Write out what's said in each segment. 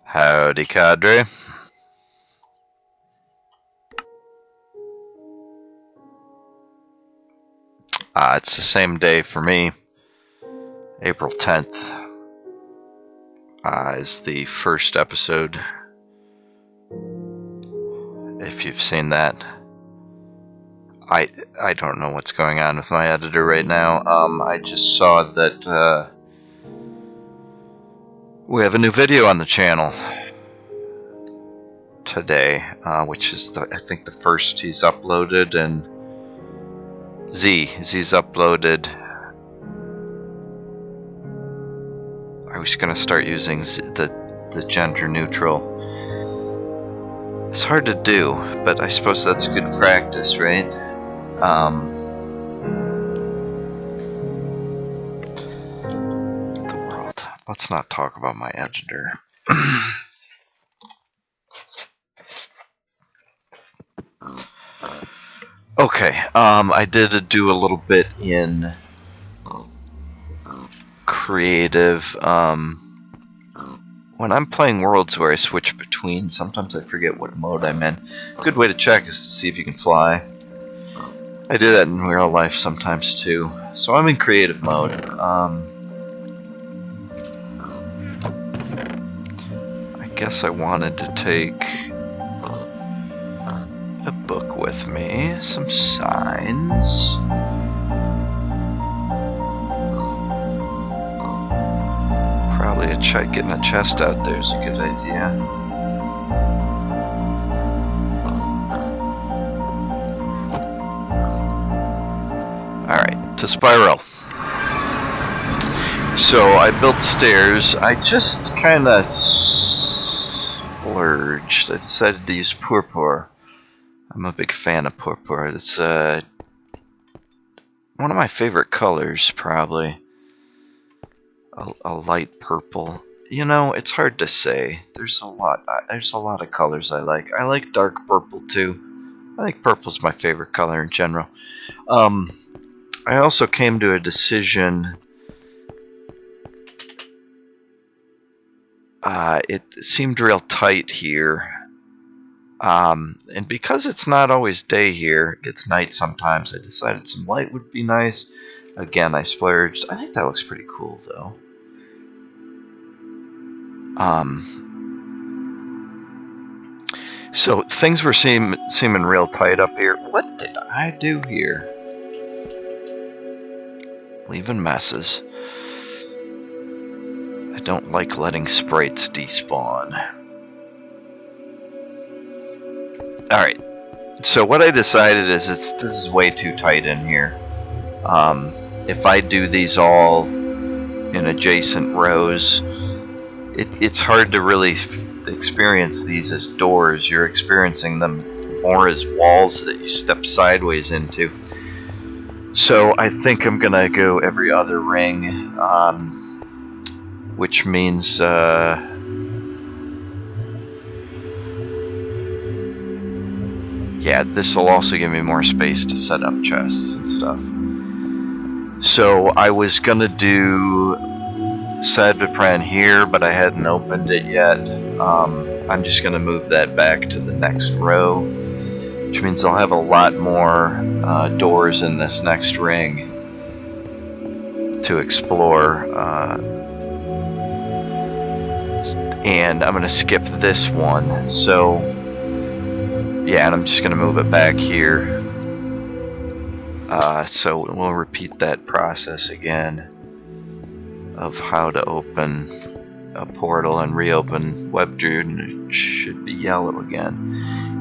Howdy, cadre. It's the same day for me. April 10th is the first episode. If you've seen that. I don't know what's going on with my editor right now. I just saw that we have a new video on the channel today, which is I think the first he's uploaded, and Z's uploaded. I was gonna start using the gender neutral. It's hard to do, but I suppose that's good practice, right? The world. Let's not talk about my editor. Okay, I did do a little bit in creative. When I'm playing worlds where I switch between, sometimes I forget what mode I'm in. A good way to check is to see if you can fly. I do that in real life sometimes too. So I'm in creative mode. I guess I wanted to take a book with me, some signs. Probably getting a chest out there is a good idea. Alright, to Spiral. So I built stairs. I just kind of splurged. I decided to use purpur. I'm a big fan of purpur. It's one of my favorite colors, probably. A light purple. You know, it's hard to say. There's a lot of colors I like. I like dark purple too. I think purple's my favorite color in general. I also came to a decision. It seemed real tight here. And because it's not always day here, it gets night sometimes, I decided some light would be nice. Again, I splurged. I think that looks pretty cool, though. So things were seeming real tight up here. What did I do here? Leaving messes. I don't like letting sprites despawn. Alright, so what I decided is this is way too tight in here. If I do these all in adjacent rows, it's hard to really experience these as doors. You're experiencing them more as walls that you step sideways into. So I think I'm gonna go every other ring, which means yeah, this will also give me more space to set up chests and stuff. So I was gonna do Sadvipran here, but I hadn't opened it yet. I'm just gonna move that back to the next row, which means I'll have a lot more doors in this next ring to explore. And I'm gonna skip this one. So yeah, and I'm just gonna move it back here. So we'll repeat that process again of how to open a portal and reopen WebDruid, and it should be yellow again.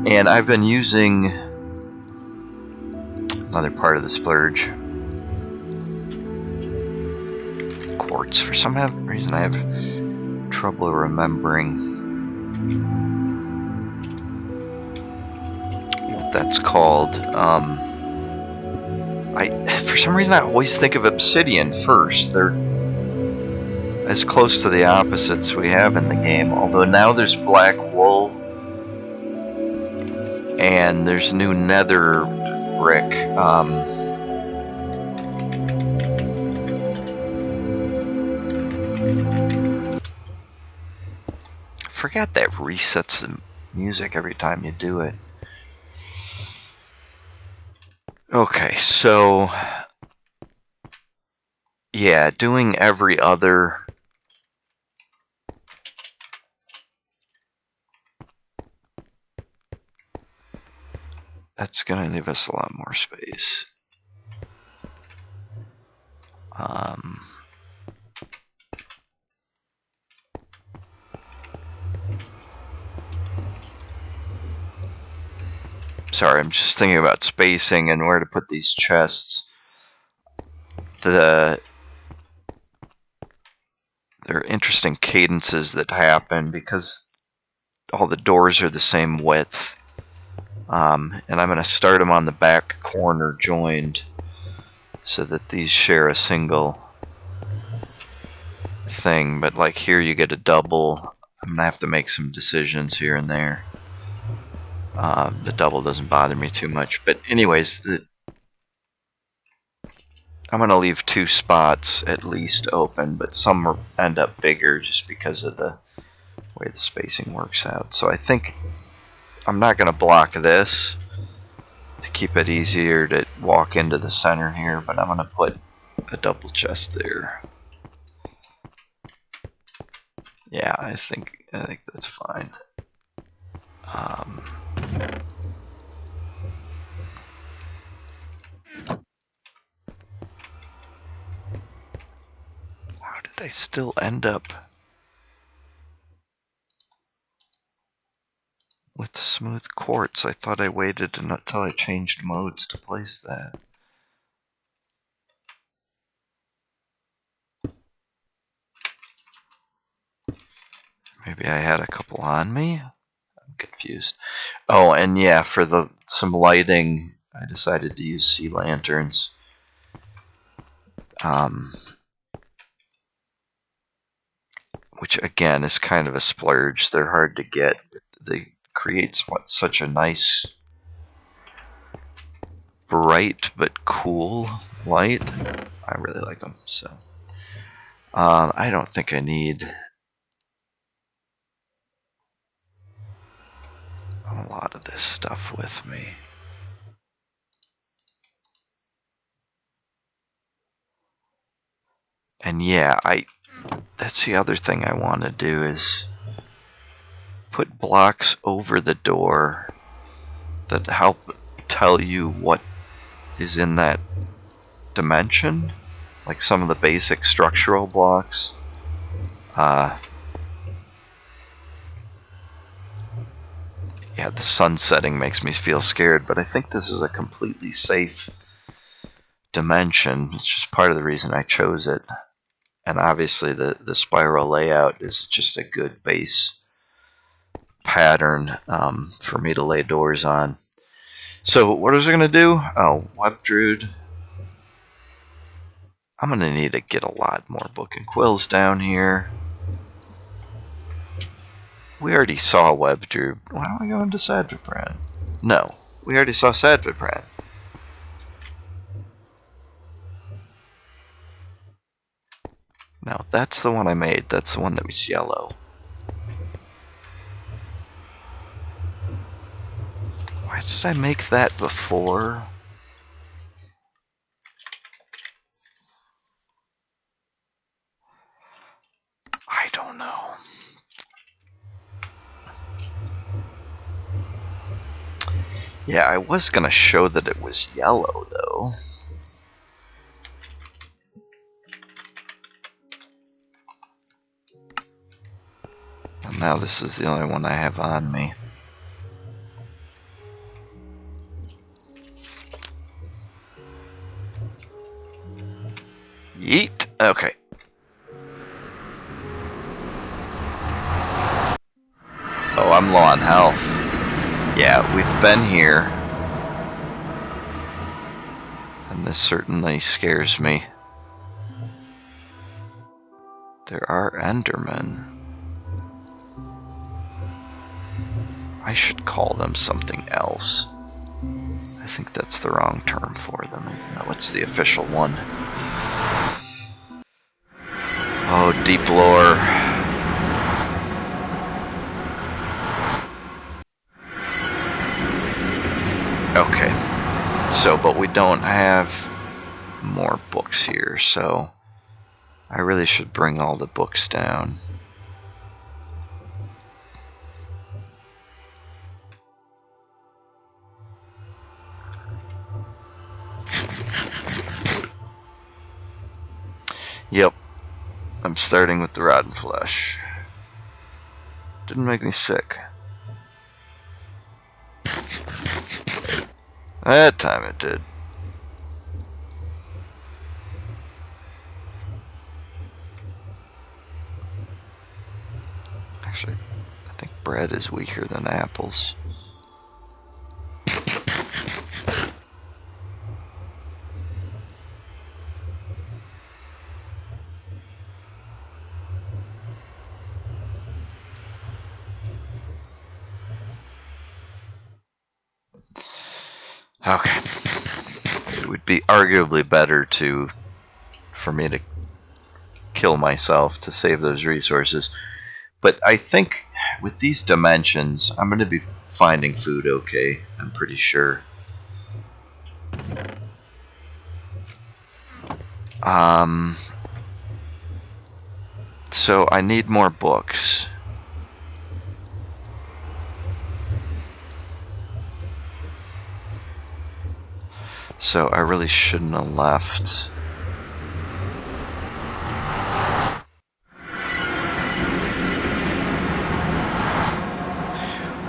And I've been using another part of the splurge. Quartz. For some reason I have trouble remembering what that's called. For some reason I always think of obsidian first. They're as close to the opposites we have in the game, although now there's black wool and there's new nether brick. forgot that resets the music every time you do it. Okay, so yeah, doing every other. That's gonna leave us a lot more space. Sorry, I'm just thinking about spacing and where to put these chests. There are interesting cadences that happen because all the doors are the same width. And I'm going to start them on the back corner joined so that these share a single thing. But like here you get a double. I'm going to have to make some decisions here and there. The double doesn't bother me too much. But anyways, I'm going to leave 2 spots at least open, but some end up bigger just because of the way the spacing works out. So I think I'm not going to block this to keep it easier to walk into the center here, but I'm going to put a double chest there. Yeah, I think that's fine. How did I still end up with smooth quartz? I thought I waited until I changed modes to place that. Maybe I had a couple on me? I'm confused. Oh, and yeah, for some lighting, I decided to use sea lanterns. Which again is kind of a splurge. They're hard to get. They create such a nice, bright but cool light. I really like them. So I don't think I need a lot of this stuff with me. And yeah, that's the other thing I want to do is put blocks over the door that help tell you what is in that dimension, like some of the basic structural blocks. Yeah, the sun setting makes me feel scared, but I think this is a completely safe dimension. It's just part of the reason I chose it. And obviously the spiral layout is just a good base pattern for me to lay doors on. So what is it going to do? Oh, Web Druid. I'm going to need to get a lot more book and quills down here. We already saw Web Druid. Why don't we go into Sadvipran? No, we already saw Sadvipran. No, that's the one I made. That's the one that was yellow. Why did I make that before? I don't know. Yeah, I was gonna show that it was yellow, though. And now this is the only one I have on me. Yeet! Okay. Oh, I'm low on health. Yeah, we've been here. And this certainly scares me. There are Endermen. I should call them something else. I think that's the wrong term for them. No, it's the official one. Oh, deep lore. so, but we don't have more books here, so I really should bring all the books down. Yep, I'm starting with the rotten flesh. Didn't make me sick. That time it did. Actually, I think bread is weaker than apples. Okay. It would be arguably better for me to kill myself to save those resources. But I think with these dimensions, I'm going to be finding food okay. I'm pretty sure. So I need more books. So I really shouldn't have left.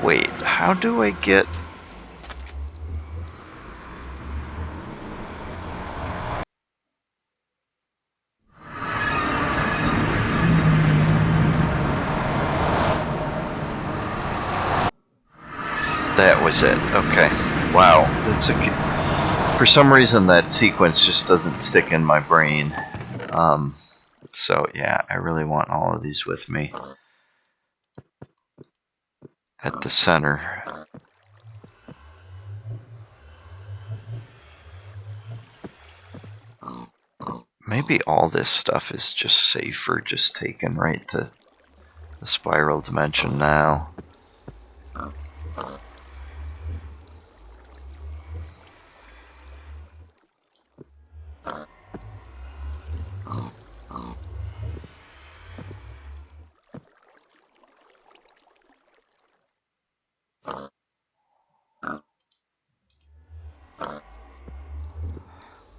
Wait, how do I get... That was it. Okay. Wow. That's for some reason that sequence just doesn't stick in my brain. So yeah, I really want all of these with me at the center. Maybe all this stuff is just safer, just taken right to the spiral dimension now.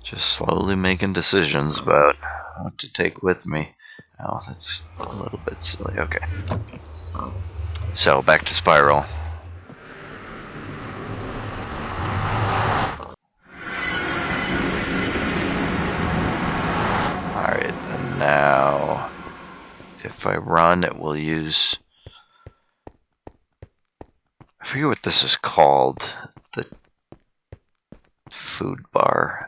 Just slowly making decisions about what to take with me. Oh, that's a little bit silly. Okay. So, back to spiral. Alright, and now if I run, it will use... I forget what this is called. The food bar.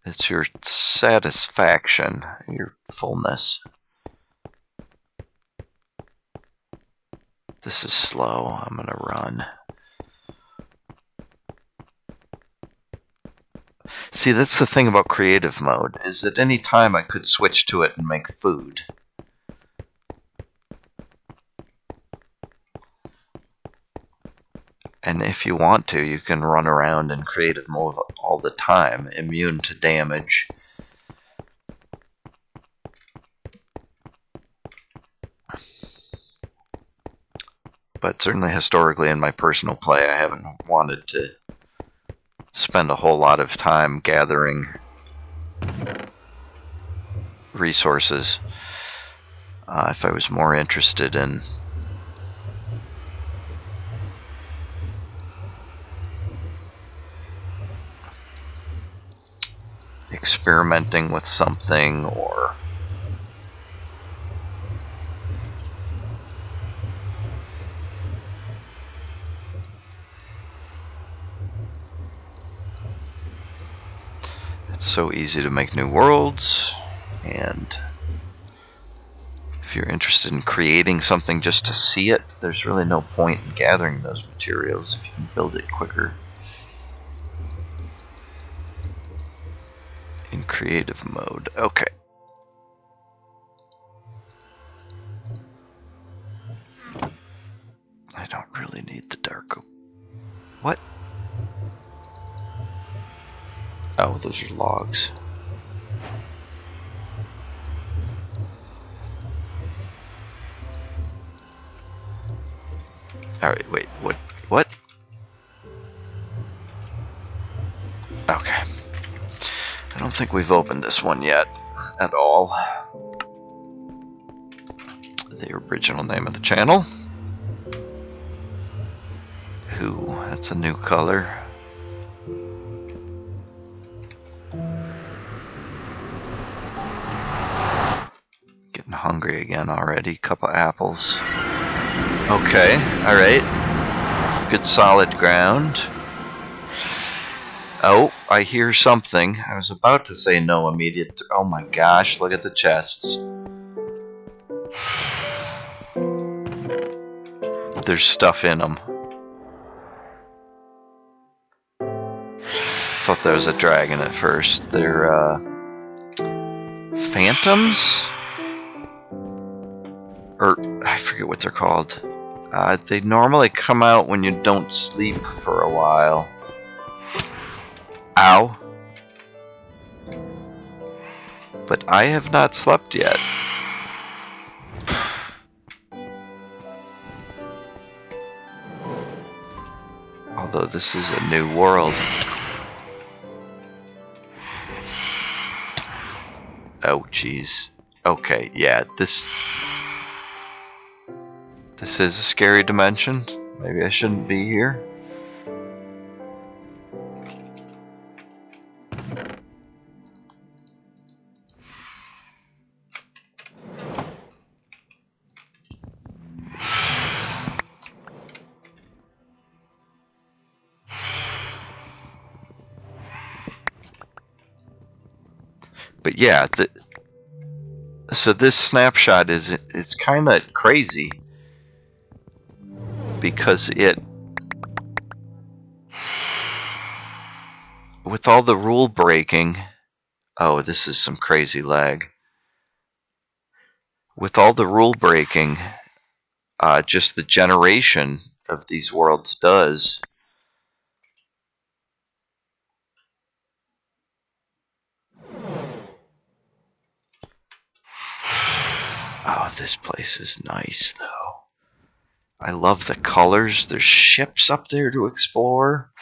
It's your satisfaction, your fullness. This is slow. I'm gonna run. See, that's the thing about creative mode, is at any time I could switch to it and make food. And if you want to, you can run around in creative mode all the time, immune to damage. But certainly historically in my personal play, I haven't wanted to spend a whole lot of time gathering resources. If I was more interested in experimenting with something or it's so easy to make new worlds, and if you're interested in creating something just to see it, there's really no point in gathering those materials if you can build it quicker in creative mode. Okay. I don't really need the dark oak. What? those are logs. Alright, wait, what? Okay. I don't think we've opened this one yet, at all. The original name of the channel. Ooh, that's a new color. Getting hungry again already. Couple apples. Okay, alright. Good solid ground. Oh, I hear something. I was about to say no immediate. Oh my gosh, look at the chests. There's stuff in them. I thought there was a dragon at first. They're, phantoms? Or, I forget what they're called. They normally come out when you don't sleep for a while. Ow. But I have not slept yet. Although this is a new world. Oh, jeez. Okay, yeah, this is a scary dimension. Maybe I shouldn't be here. But yeah, so this snapshot is kind of crazy because with all the rule breaking. Oh, this is some crazy lag. With all the rule breaking, just the generation of these worlds does. Oh, this place is nice, though. I love the colors. There's ships up there to explore.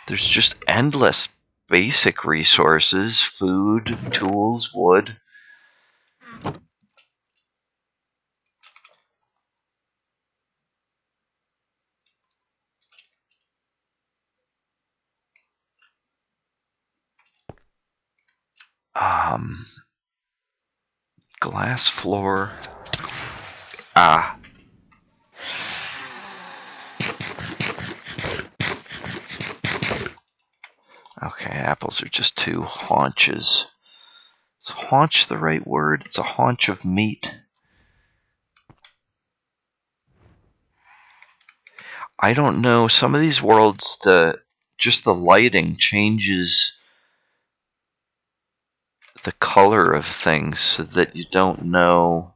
There's just endless basic resources. Food, tools, wood. Glass floor. Ah. Okay, apples are just 2 haunches. Is haunch the right word? It's a haunch of meat. I don't know. Some of these worlds, just the lighting changes the color of things so that you don't know.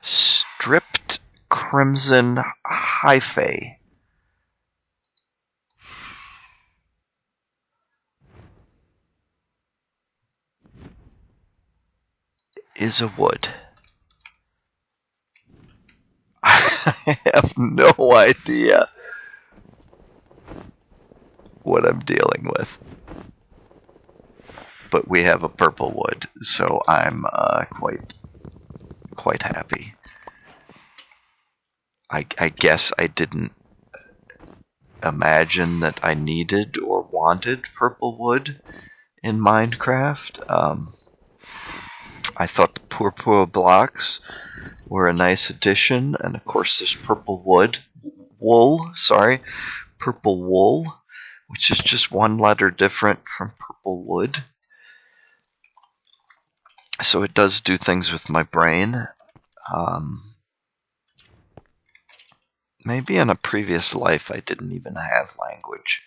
Stripped crimson hyphae. Is a wood. I have no idea what I'm dealing with. But we have a purple wood, so I'm quite happy. I guess I didn't imagine that I needed or wanted purple wood in Minecraft. I thought the purple blocks were a nice addition, and of course there's purple purple wool, which is just one letter different from purple wood. So it does do things with my brain. Maybe in a previous life I didn't even have language.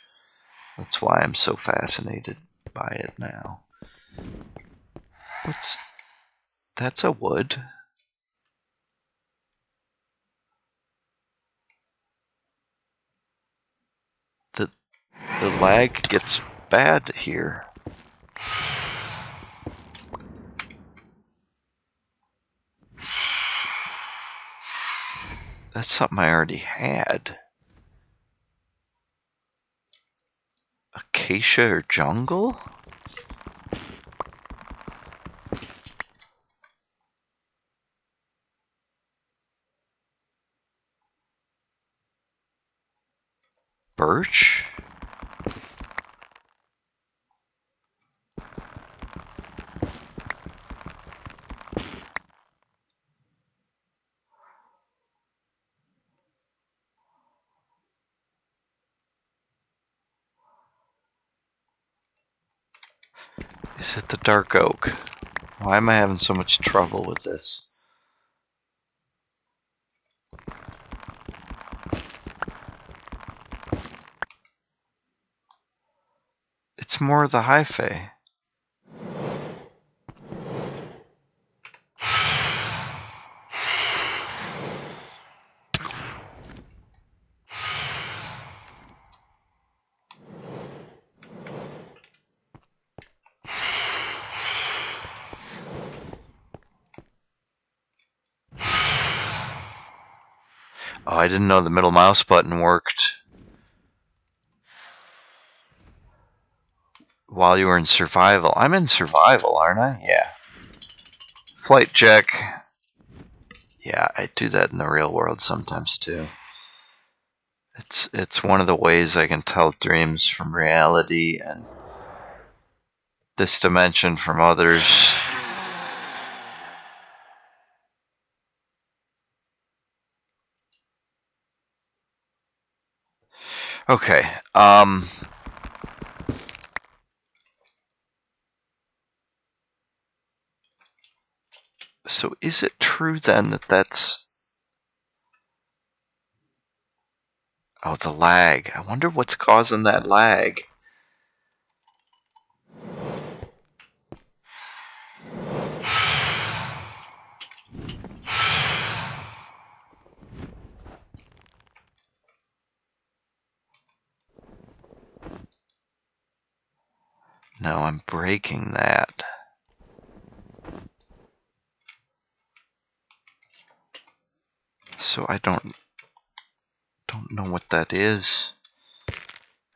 That's why I'm so fascinated by it now. What's... That's a wood. The lag gets bad here. That's something I already had. Acacia or jungle? Birch? Is it the dark oak? Why am I having so much trouble with this? It's more the hyphae. Oh, I didn't know the middle mouse button worked while you were in survival. I'm in survival, aren't I? Yeah. Flight check. Yeah, I do that in the real world sometimes too. It's one of the ways I can tell dreams from reality and this dimension from others. Okay. So is it true then that that's... Oh, the lag. I wonder what's causing that lag. No, I'm breaking that. So I don't know what that is.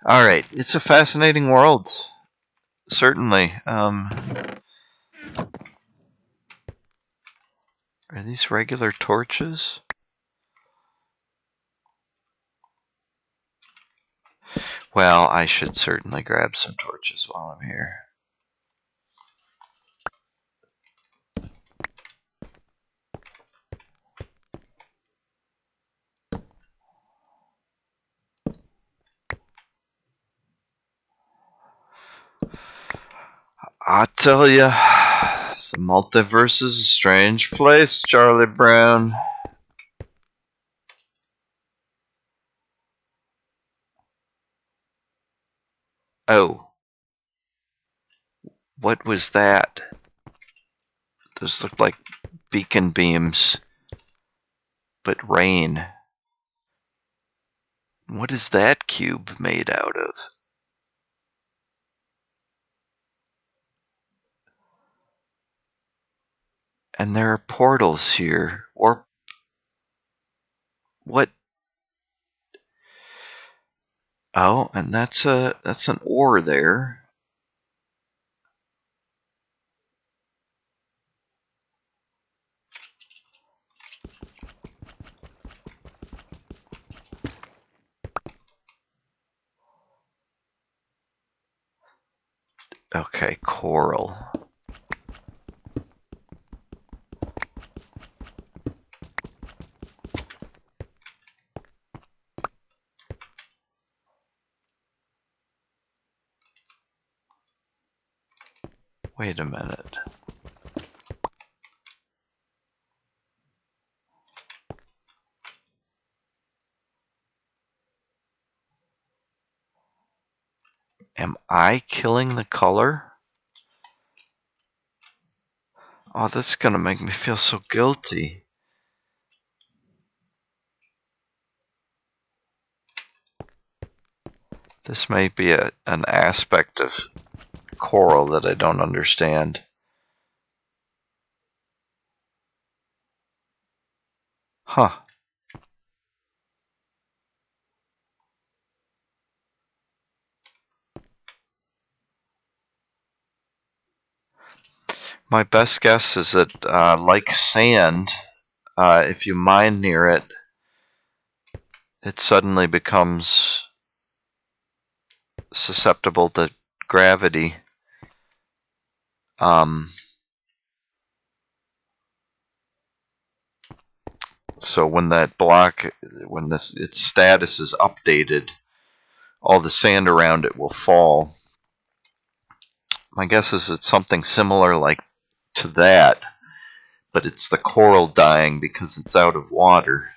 All right, it's a fascinating world. Certainly. Are these regular torches? Well, I should certainly grab some torches while I'm here. I tell ya, the multiverse is a strange place, Charlie Brown. Oh. What was that? Those looked like beacon beams, but rain. What is that cube made out of? And there are portals here. Or what? Oh, and that's an ore there. Okay, coral. Wait a minute. Am I killing the color? Oh, that's gonna make me feel so guilty. This may be an aspect of coral that I don't understand. Huh. My best guess is that, like sand, if you mine near it, it suddenly becomes susceptible to gravity. So when that block, when its status is updated, all the sand around it will fall. My guess is it's something similar like to that, but it's the coral dying because it's out of water.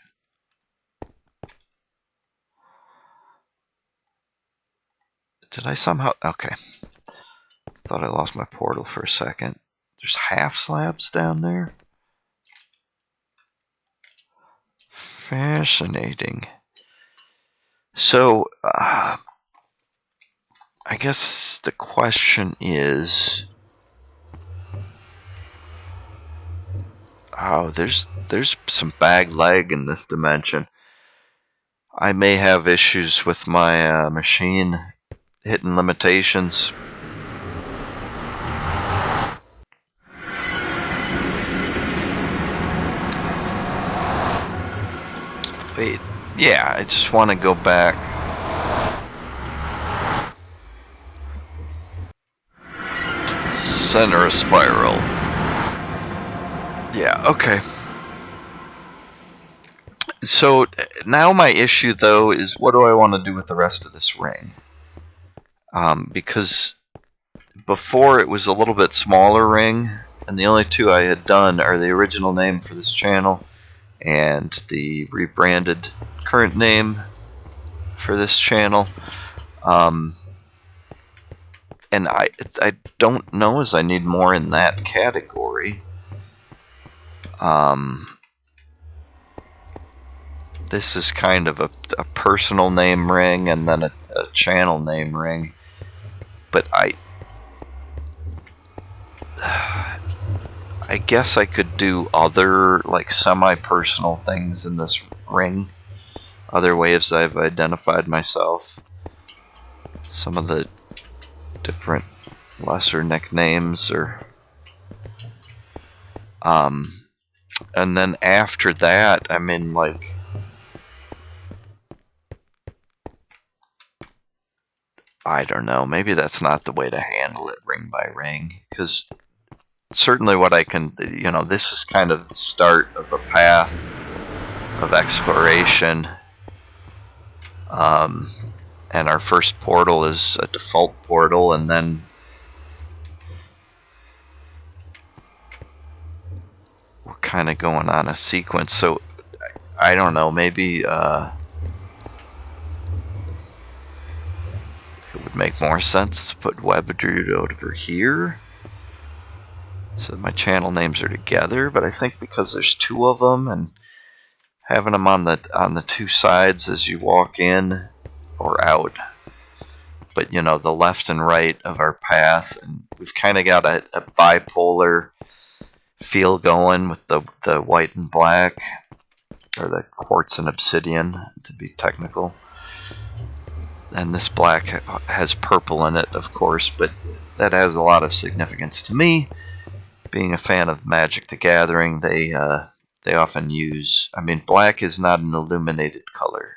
Did I somehow... Okay. Thought I lost my portal for a second. There's half slabs down there? Fascinating. So, I guess the question is... Oh, there's some bag lag in this dimension. I may have issues with my machine hitting limitations. Wait, yeah, I just want to go back. To the center of spiral. Yeah, okay. So now my issue though is what do I want to do with the rest of this ring? Because before it was a little bit smaller ring, and the only two I had done are the original name for this channel and the rebranded current name for this channel. And I don't know as I need more in that category. This is kind of a personal name ring and then a channel name ring. But I guess I could do other like semi-personal things in this ring. Other ways I've identified myself. Some of the different lesser nicknames or and then after that, I mean, like, I don't know, maybe that's not the way to handle it ring by ring, because certainly what I can, this is kind of the start of a path of exploration. And our first portal is a default portal, and then we're kind of going on a sequence. So I don't know, maybe it would make more sense to put WebDude over here so my channel names are together. But I think because there's two of them and having them on the two sides as you walk in or out, but the left and right of our path, and we've kind of got a bipolar feel going with the white and black, or the quartz and obsidian to be technical. And this black has purple in it, of course, but that has a lot of significance to me. Being a fan of Magic the Gathering, they often use... I mean, black is not an illuminated color.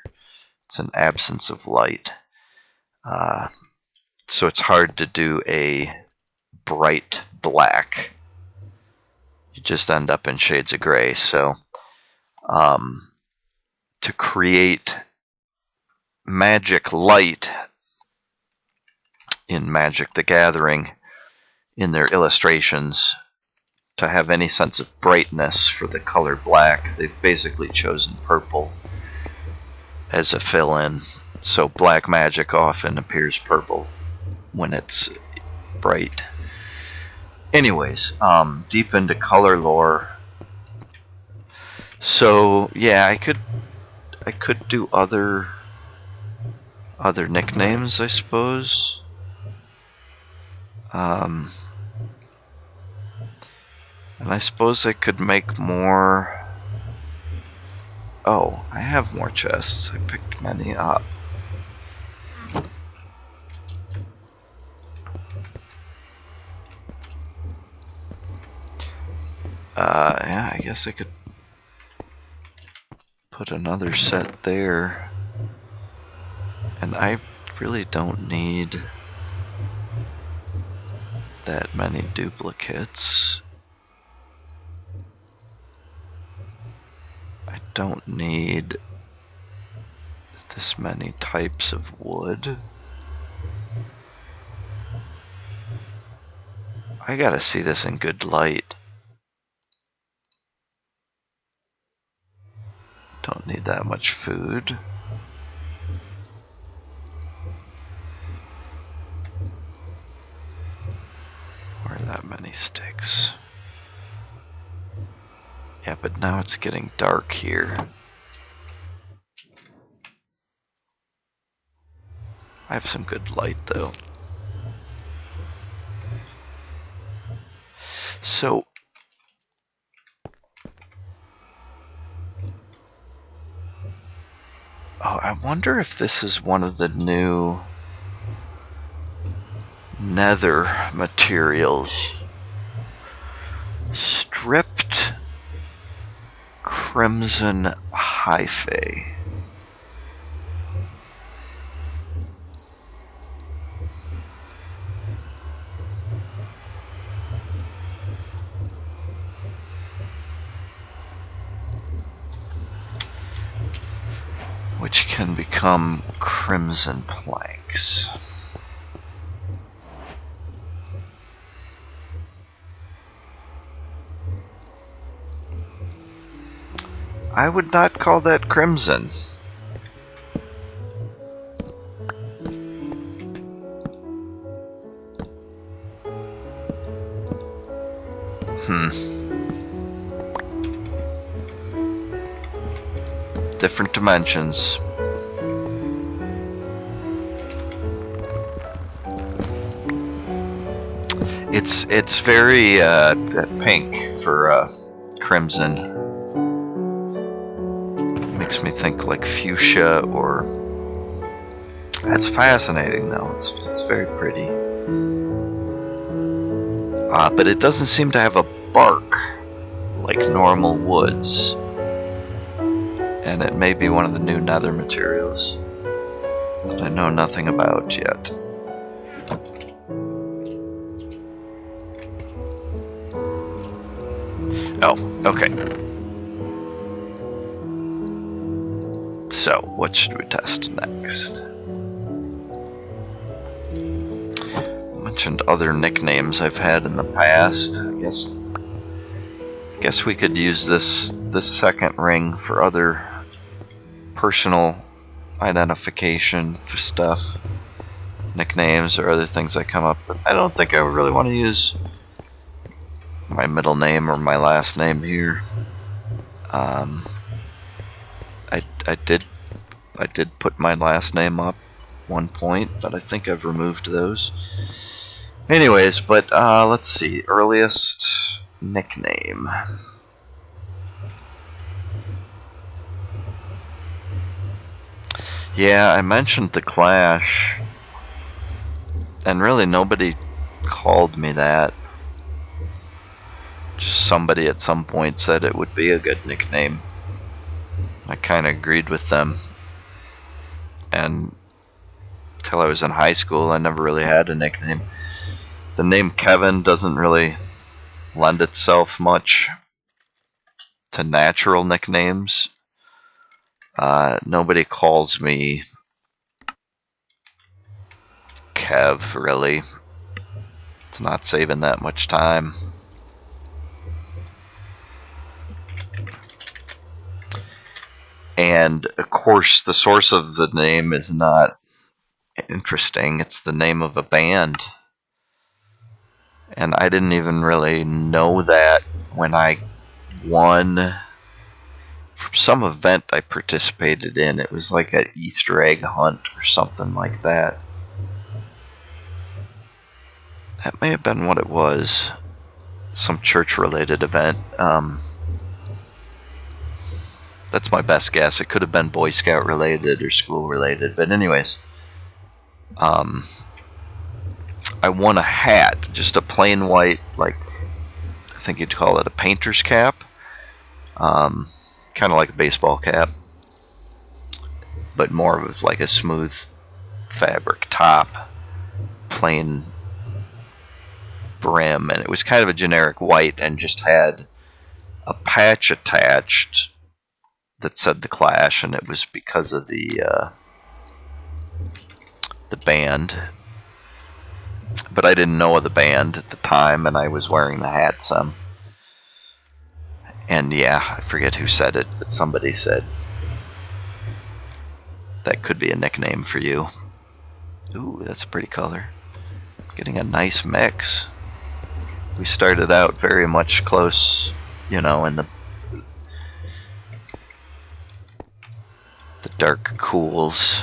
It's an absence of light. So it's hard to do a bright black. You just end up in shades of gray. So to create magic light in Magic the Gathering, in their illustrations, to have any sense of brightness for the color black, they've basically chosen purple as a fill-in. So black magic often appears purple when it's bright. Anyways, deep into color lore. So yeah, I could do other nicknames, I suppose. And I suppose I could make more. Oh, I have more chests. I picked many up. Yeah, I guess I could put another set there. And I really don't need that many duplicates. I don't need this many types of wood. I gotta see this in good light. Don't need that much food. Or that many sticks. Yeah, but now it's getting dark here. I have some good light though. So I wonder if this is one of the new nether materials. Stripped crimson hyphae. Which can become crimson planks. I would not call that crimson. Different dimensions. It's very pink for crimson. Makes me think like fuchsia or. That's fascinating though. It's very pretty. But it doesn't seem to have a bark like normal woods. And it may be one of the new nether materials that I know nothing about yet. Oh, okay. So, what should we test next? I mentioned other nicknames I've had in the past. I guess we could use this second ring for other personal identification stuff, nicknames or other things I come up with. I don't think I really want to use my middle name or my last name here. I did put my last name up one point, but I think I've removed those. Anyways, but let's see. Earliest nickname. Yeah, I mentioned the Clash, and really nobody called me that. Just somebody at some point said it would be a good nickname. I kind of agreed with them. And until I was in high school, I never really had a nickname. The name Kevin doesn't really lend itself much to natural nicknames. Nobody calls me Kev, really. It's not saving that much time. And of course, the source of the name is not interesting. It's the name of a band. And I didn't even really know that when I won from some event I participated in. It was like an Easter egg hunt or something like that. That may have been what it was. Some church-related event. That's my best guess. It could have been Boy Scout related or school related. But anyways, I won a hat, just a plain white, like, I think you'd call it a painter's cap. Kind of like a baseball cap, but more of like a smooth fabric top, plain brim, and it was kind of a generic white and just had a patch attached that said The Clash, and it was because of the band. But I didn't know of the band at the time, and I was wearing the hat some. And yeah, I forget who said it, but somebody said that could be a nickname for you. Ooh, that's a pretty color. Getting a nice mix. We started out very much close, in the dark cools.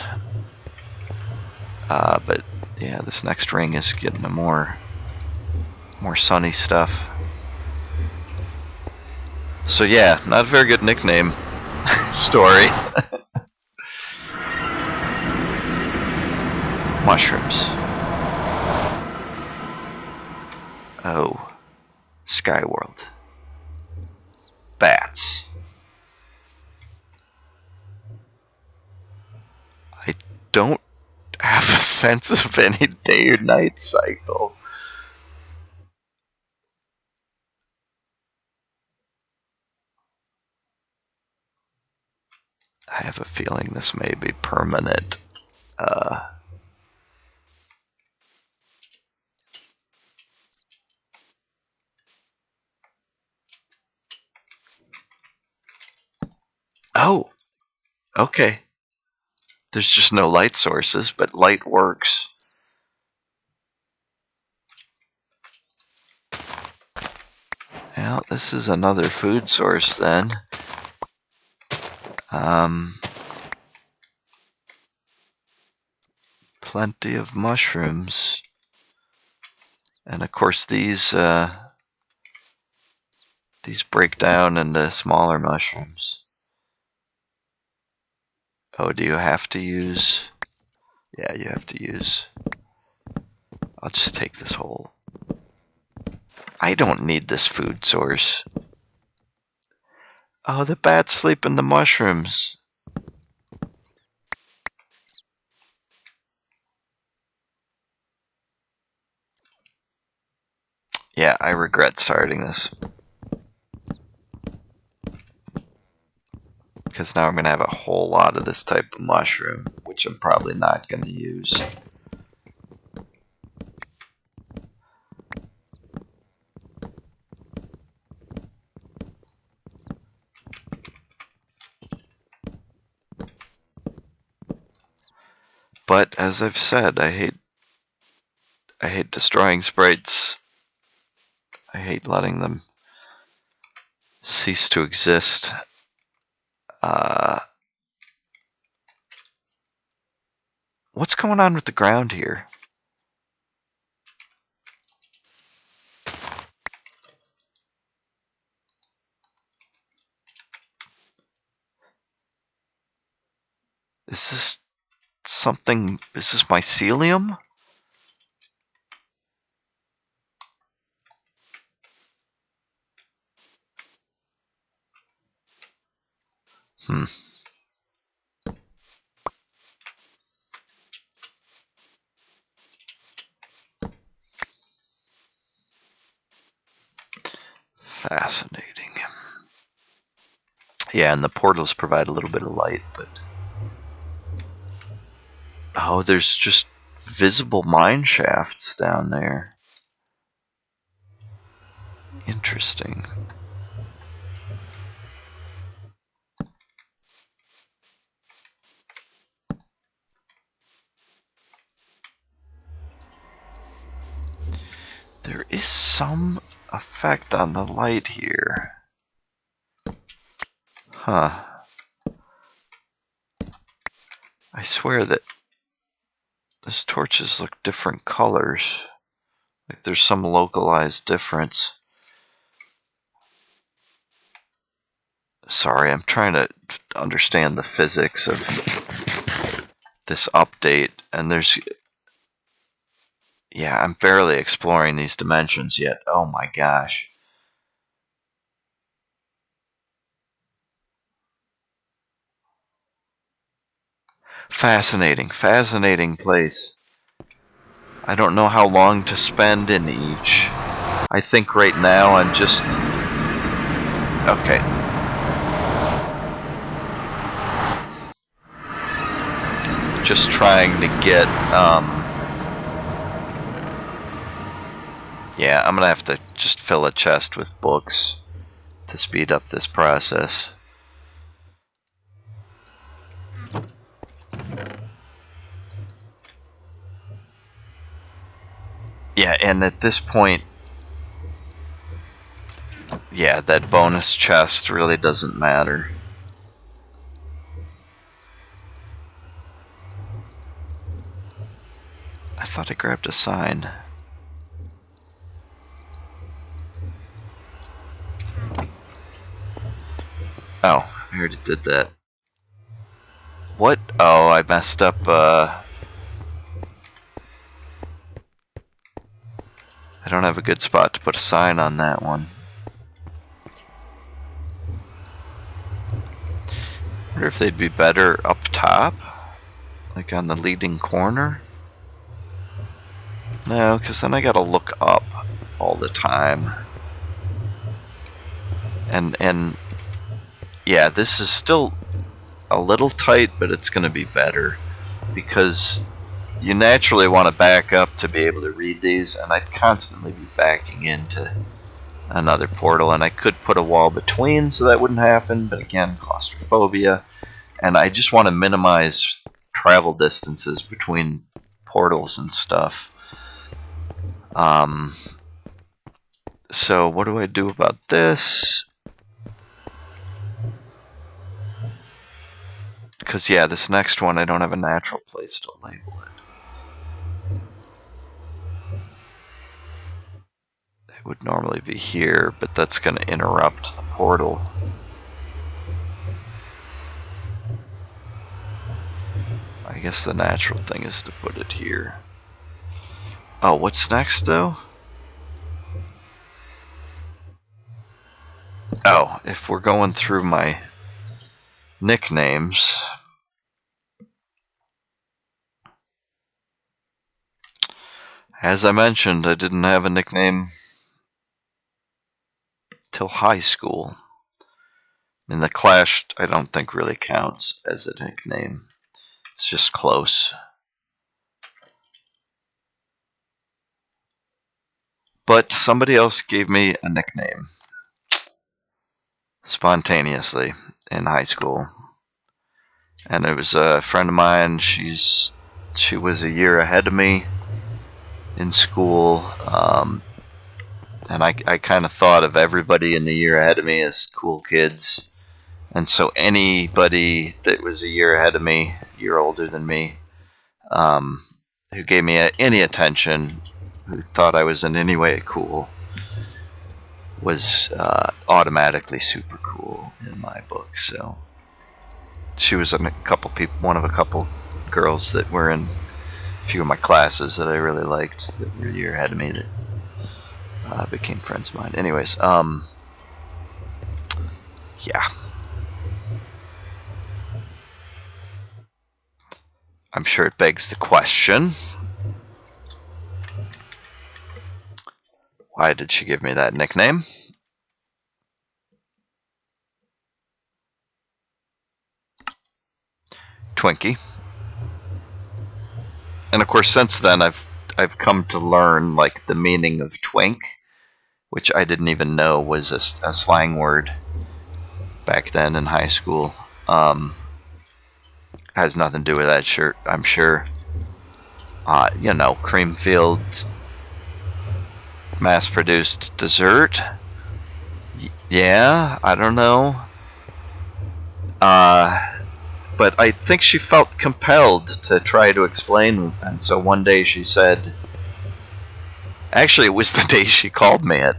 But yeah, this next ring is getting a more sunny stuff. So yeah, not a very good nickname story. Mushrooms. Oh, Skyworld. Bats. I don't have a sense of any day or night cycle. I have a feeling this may be permanent. Oh, okay. There's just no light sources, but light works. Well, this is another food source then. Plenty of mushrooms. And of course these break down into smaller mushrooms. Oh, do you have to use? Yeah, you have to use. I'll just take this whole. I don't need this food source. Oh, the bats sleep in the mushrooms. Yeah, I regret starting this. Because now I'm going to have a whole lot of this type of mushroom, which I'm probably not going to use. But as I've said, I hate destroying sprites. I hate letting them cease to exist. What's going on with the ground here? Is this something? Is this mycelium? Hmm. Fascinating. Yeah, and the portals provide a little bit of light, but... Oh, there's just visible mine shafts down there. Interesting. There is some effect on the light here. Huh. I swear that these torches look different colors. Like there's some localized difference. Sorry, I'm trying to understand the physics of this update, and there's... Yeah, I'm barely exploring these dimensions yet. Oh my gosh. Fascinating, fascinating place. I don't know how long to spend in each. I think right now I'm just... Okay. Just trying to get, yeah, I'm gonna have to just fill a chest with books to speed up this process. Yeah, and at this point, yeah, that bonus chest really doesn't matter. I thought I grabbed a sign. Oh, I already did that. What? Oh, I messed up, I don't have a good spot to put a sign on that one. I wonder if they'd be better up top? Like on the leading corner? No, because then I gotta look up all the time. And yeah, this is still a little tight, but it's gonna be better. Because you naturally want to back up to be able to read these, and I'd constantly be backing into another portal, and I could put a wall between so that wouldn't happen, but again, claustrophobia, and I just want to minimize travel distances between portals and stuff. So what do I do about this? Because yeah, this next one I don't have a natural place to label it. It would normally be here, but that's going to interrupt the portal. I guess the natural thing is to put it here. Oh, what's next though? Oh, if we're going through my nicknames, as I mentioned, I didn't have a nickname till high school. And the Clash, I don't think really counts as a nickname. It's just close. But somebody else gave me a nickname spontaneously in high school. And it was a friend of mine. She was a year ahead of me in school. And I kind of thought of everybody in the year ahead of me as cool kids. And so anybody that was a year ahead of me, a year older than me, who gave me any attention, who thought I was in any way cool, was automatically super cool in my book. So she was one of a couple girls that were in a few of my classes that I really liked, that were a year ahead of me, that became friends of mine. Anyways, yeah. I'm sure it begs the question, why did she give me that nickname? Twinkie. And of course, since then, I've come to learn like the meaning of twink, which I didn't even know was a slang word back then in high school. Has nothing to do with that shirt, I'm sure. Creamfields mass-produced dessert. Yeah, I don't know. But I think she felt compelled to try to explain, and so one day she said, actually it was the day she called me it.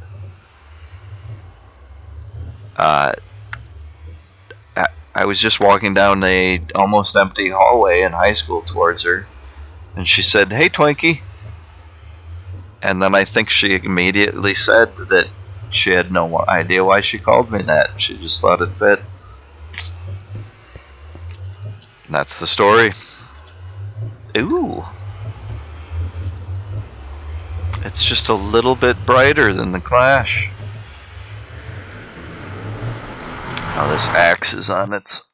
I was just walking down a almost empty hallway in high school towards her, and she said, "Hey, Twinkie." And then I think she immediately said that she had no idea why she called me that. She just thought it fit. And that's the story. Ooh. It's just a little bit brighter than the Clash. Oh, this axe is on its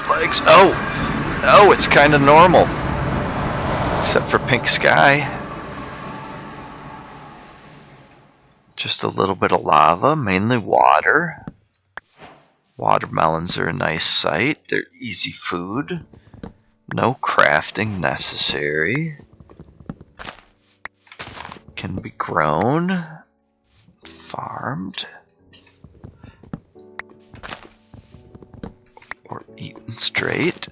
legs. Oh, it's kind of normal. Except for pink sky. Just a little bit of lava, mainly water. Watermelons are a nice sight. They're easy food. No crafting necessary. Can be grown. Farmed. Or eaten straight.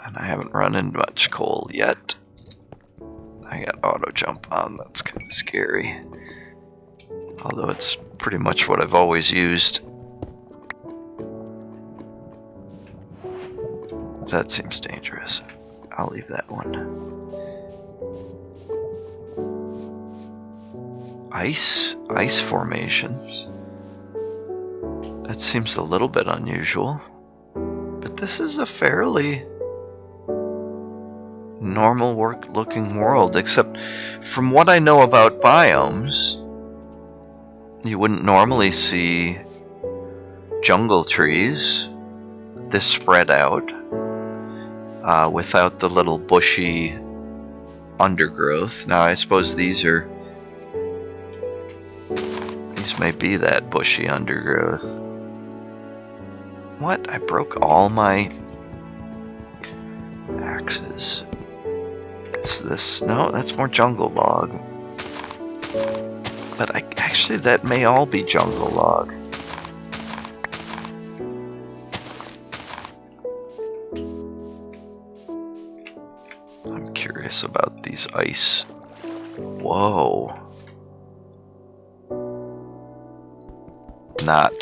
And I haven't run into much coal yet. I got auto jump on, that's kind of scary. Although it's pretty much what I've always used. That seems dangerous. I'll leave that one. Ice formations. That seems a little bit unusual. But this is a fairly normal looking world, except from what I know about biomes, you wouldn't normally see jungle trees this spread out without the little bushy undergrowth. Now I suppose these may be that bushy undergrowth. What? I broke all my axes. Is this? No, that's more jungle log. But actually that may all be jungle log. I'm curious about these ice. Whoa. Not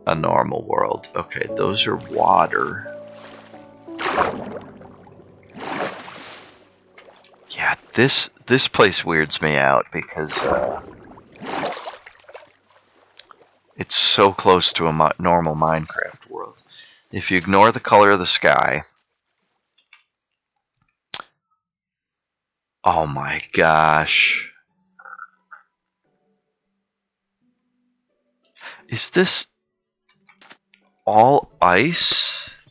a normal world. Okay, those are water. Yeah, this place weirds me out because it's so close to a normal Minecraft world. If you ignore the color of the sky, oh my gosh. Is this all ice?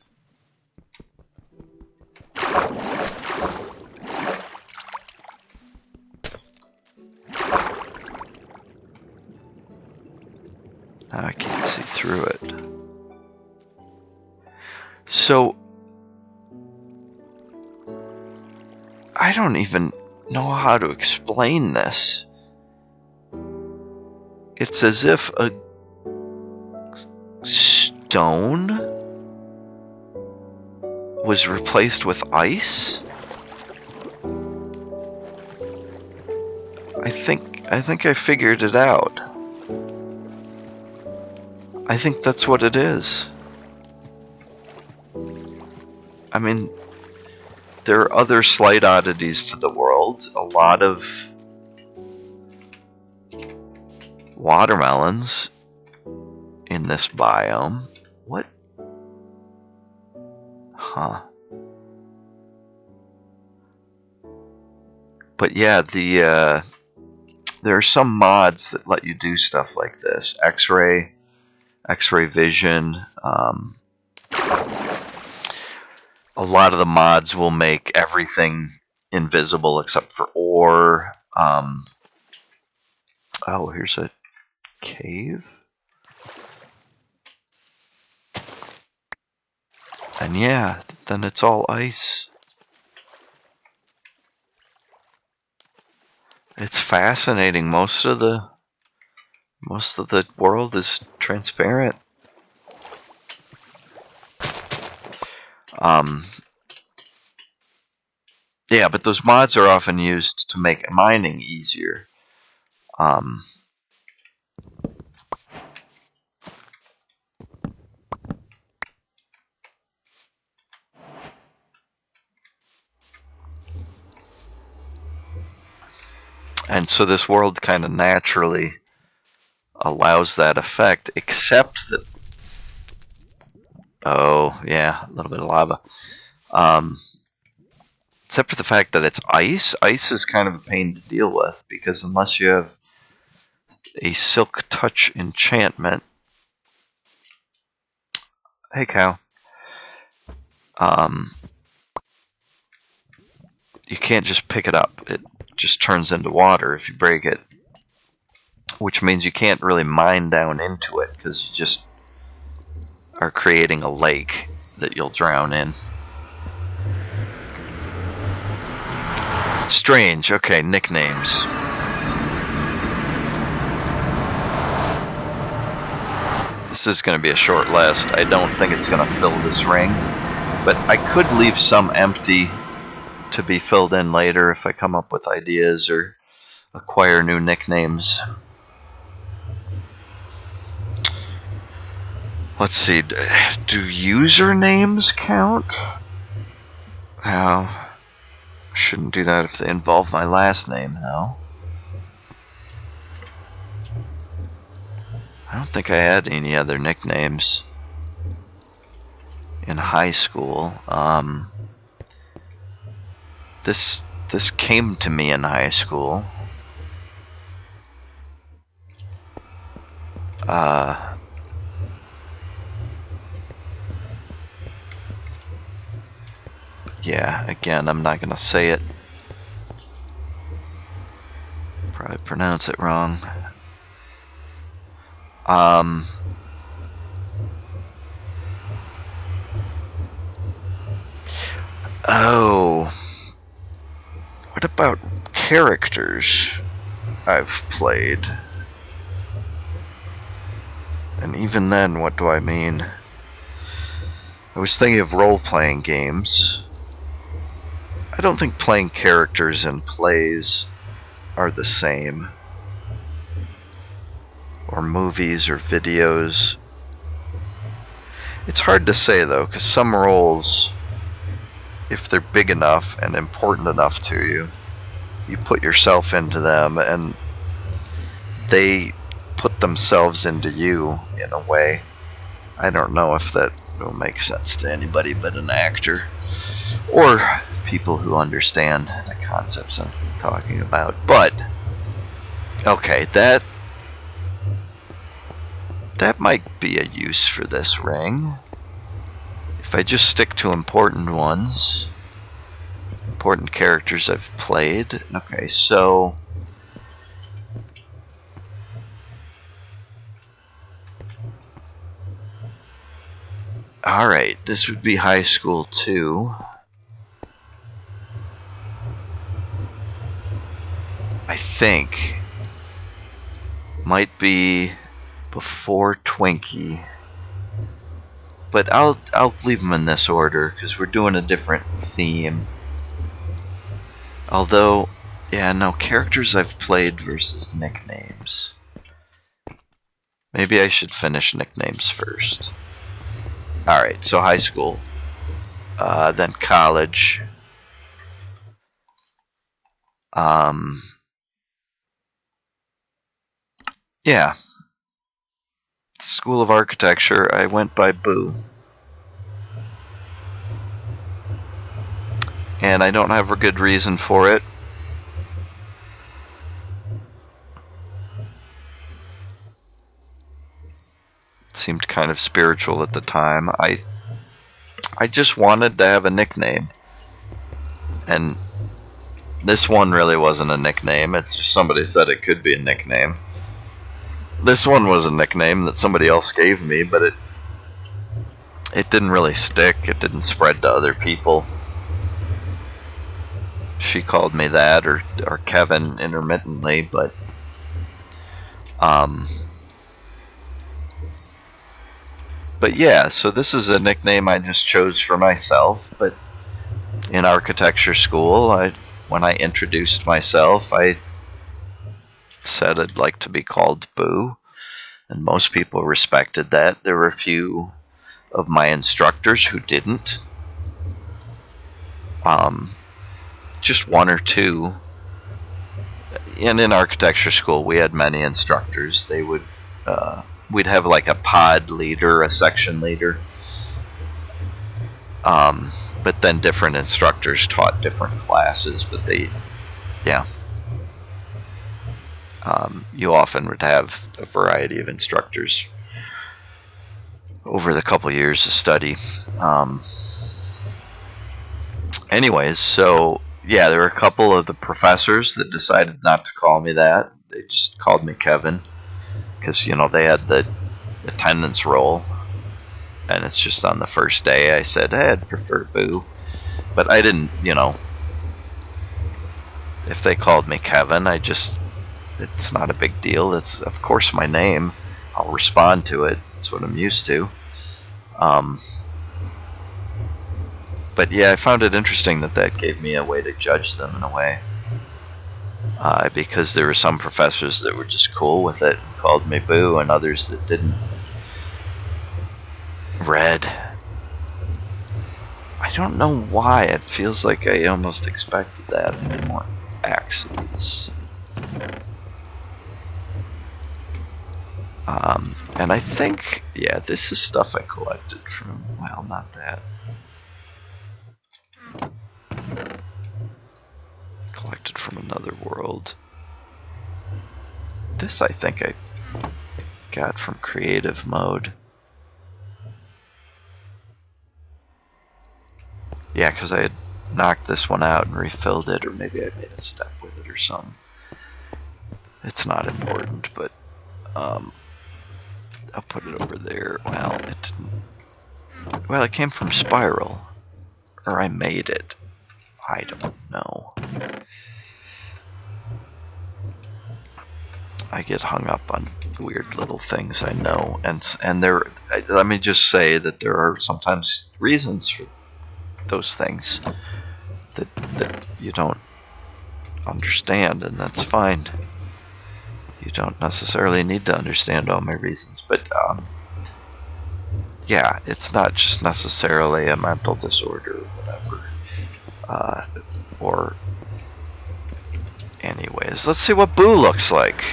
Now I can't see through it. So, I don't even know how to explain this. It's as if a stone was replaced with ice. I think I figured it out. I think that's what it is. I mean, there are other slight oddities to the world. A lot of watermelons in this biome. What? Huh. But yeah, there are some mods that let you do stuff like this. X-ray vision. A lot of the mods will make everything invisible except for ore. Oh, here's a cave. And yeah, then it's all ice. It's fascinating. Most of the world is transparent. Yeah, but those mods are often used to make mining easier. And so this world kind of naturally allows that effect, except that... Oh, yeah, a little bit of lava. Except for the fact that it's ice. Ice is kind of a pain to deal with, because unless you have a Silk Touch enchantment... Hey, cow. You can't just pick it up. It just turns into water if you break it. Which means you can't really mine down into it, because you just are creating a lake that you'll drown in. Strange. Okay, nicknames. This is going to be a short list. I don't think it's going to fill this ring. But I could leave some empty to be filled in later if I come up with ideas or acquire new nicknames. Let's see. Do usernames count? Oh, shouldn't do that if they involve my last name, though. I don't think I had any other nicknames in high school. This came to me in high school. Yeah, again, I'm not gonna say it. Probably pronounce it wrong. Oh. What about characters I've played? And even then, what do I mean? I was thinking of role-playing games. I don't think playing characters in plays are the same. Or movies or videos. It's hard to say, though, because some roles, if they're big enough and important enough to you, you put yourself into them and they put themselves into you in a way. I don't know if that will make sense to anybody but an actor or people who understand the concepts I'm talking about. But okay, that might be a use for this ring. If I just stick to important ones, important characters I've played. Okay, so alright, this would be high school too. I think might be before Twinkie. But I'll leave them in this order because we're doing a different theme. Although, yeah, no, characters I've played versus nicknames. Maybe I should finish nicknames first. Alright, so high school. Then college. Yeah. School of Architecture, I went by Boo. And I don't have a good reason for it. It seemed kind of spiritual at the time. I just wanted to have a nickname. And this one really wasn't a nickname. It's just somebody said it could be a nickname. This one was a nickname that somebody else gave me, but it didn't really stick. It didn't spread to other people. She called me that, or Kevin intermittently, but yeah, so this is a nickname I just chose for myself. But in architecture school, when I introduced myself, I said I'd like to be called Boo, and most people respected that. There were a few of my instructors who didn't. Just one or two. And in architecture school, we had many instructors. They would, we'd have like a pod leader, a section leader. But then different instructors taught different classes. But you often would have a variety of instructors over the couple years of study. Anyways, so yeah, there were a couple of the professors that decided not to call me that. They just called me Kevin because, they had the attendance roll, and it's just on the first day I said, hey, I'd prefer Boo. But I didn't, if they called me Kevin, it's not a big deal. It's, of course, my name. I'll respond to it. It's what I'm used to. But yeah, I found it interesting that gave me a way to judge them in a way. Because there were some professors that were just cool with it and called me Boo, and others that didn't. Red. I don't know why. It feels like I almost expected that. I didn't want axes. And I think, yeah, this is stuff I collected from, well, not that. Collected from another world. This I think I got from creative mode. Yeah, because I had knocked this one out and refilled it, or maybe I made a step with it or something. It's not important, but I'll put it over there. Well, it didn't. Well, it came from Spiral, or I made it. I don't know. I get hung up on weird little things, I know, and let me just say that there are sometimes reasons for those things that you don't understand, and that's fine. You don't necessarily need to understand all my reasons, but yeah, it's not just necessarily a mental disorder or whatever. Or anyways, let's see what Boo looks like.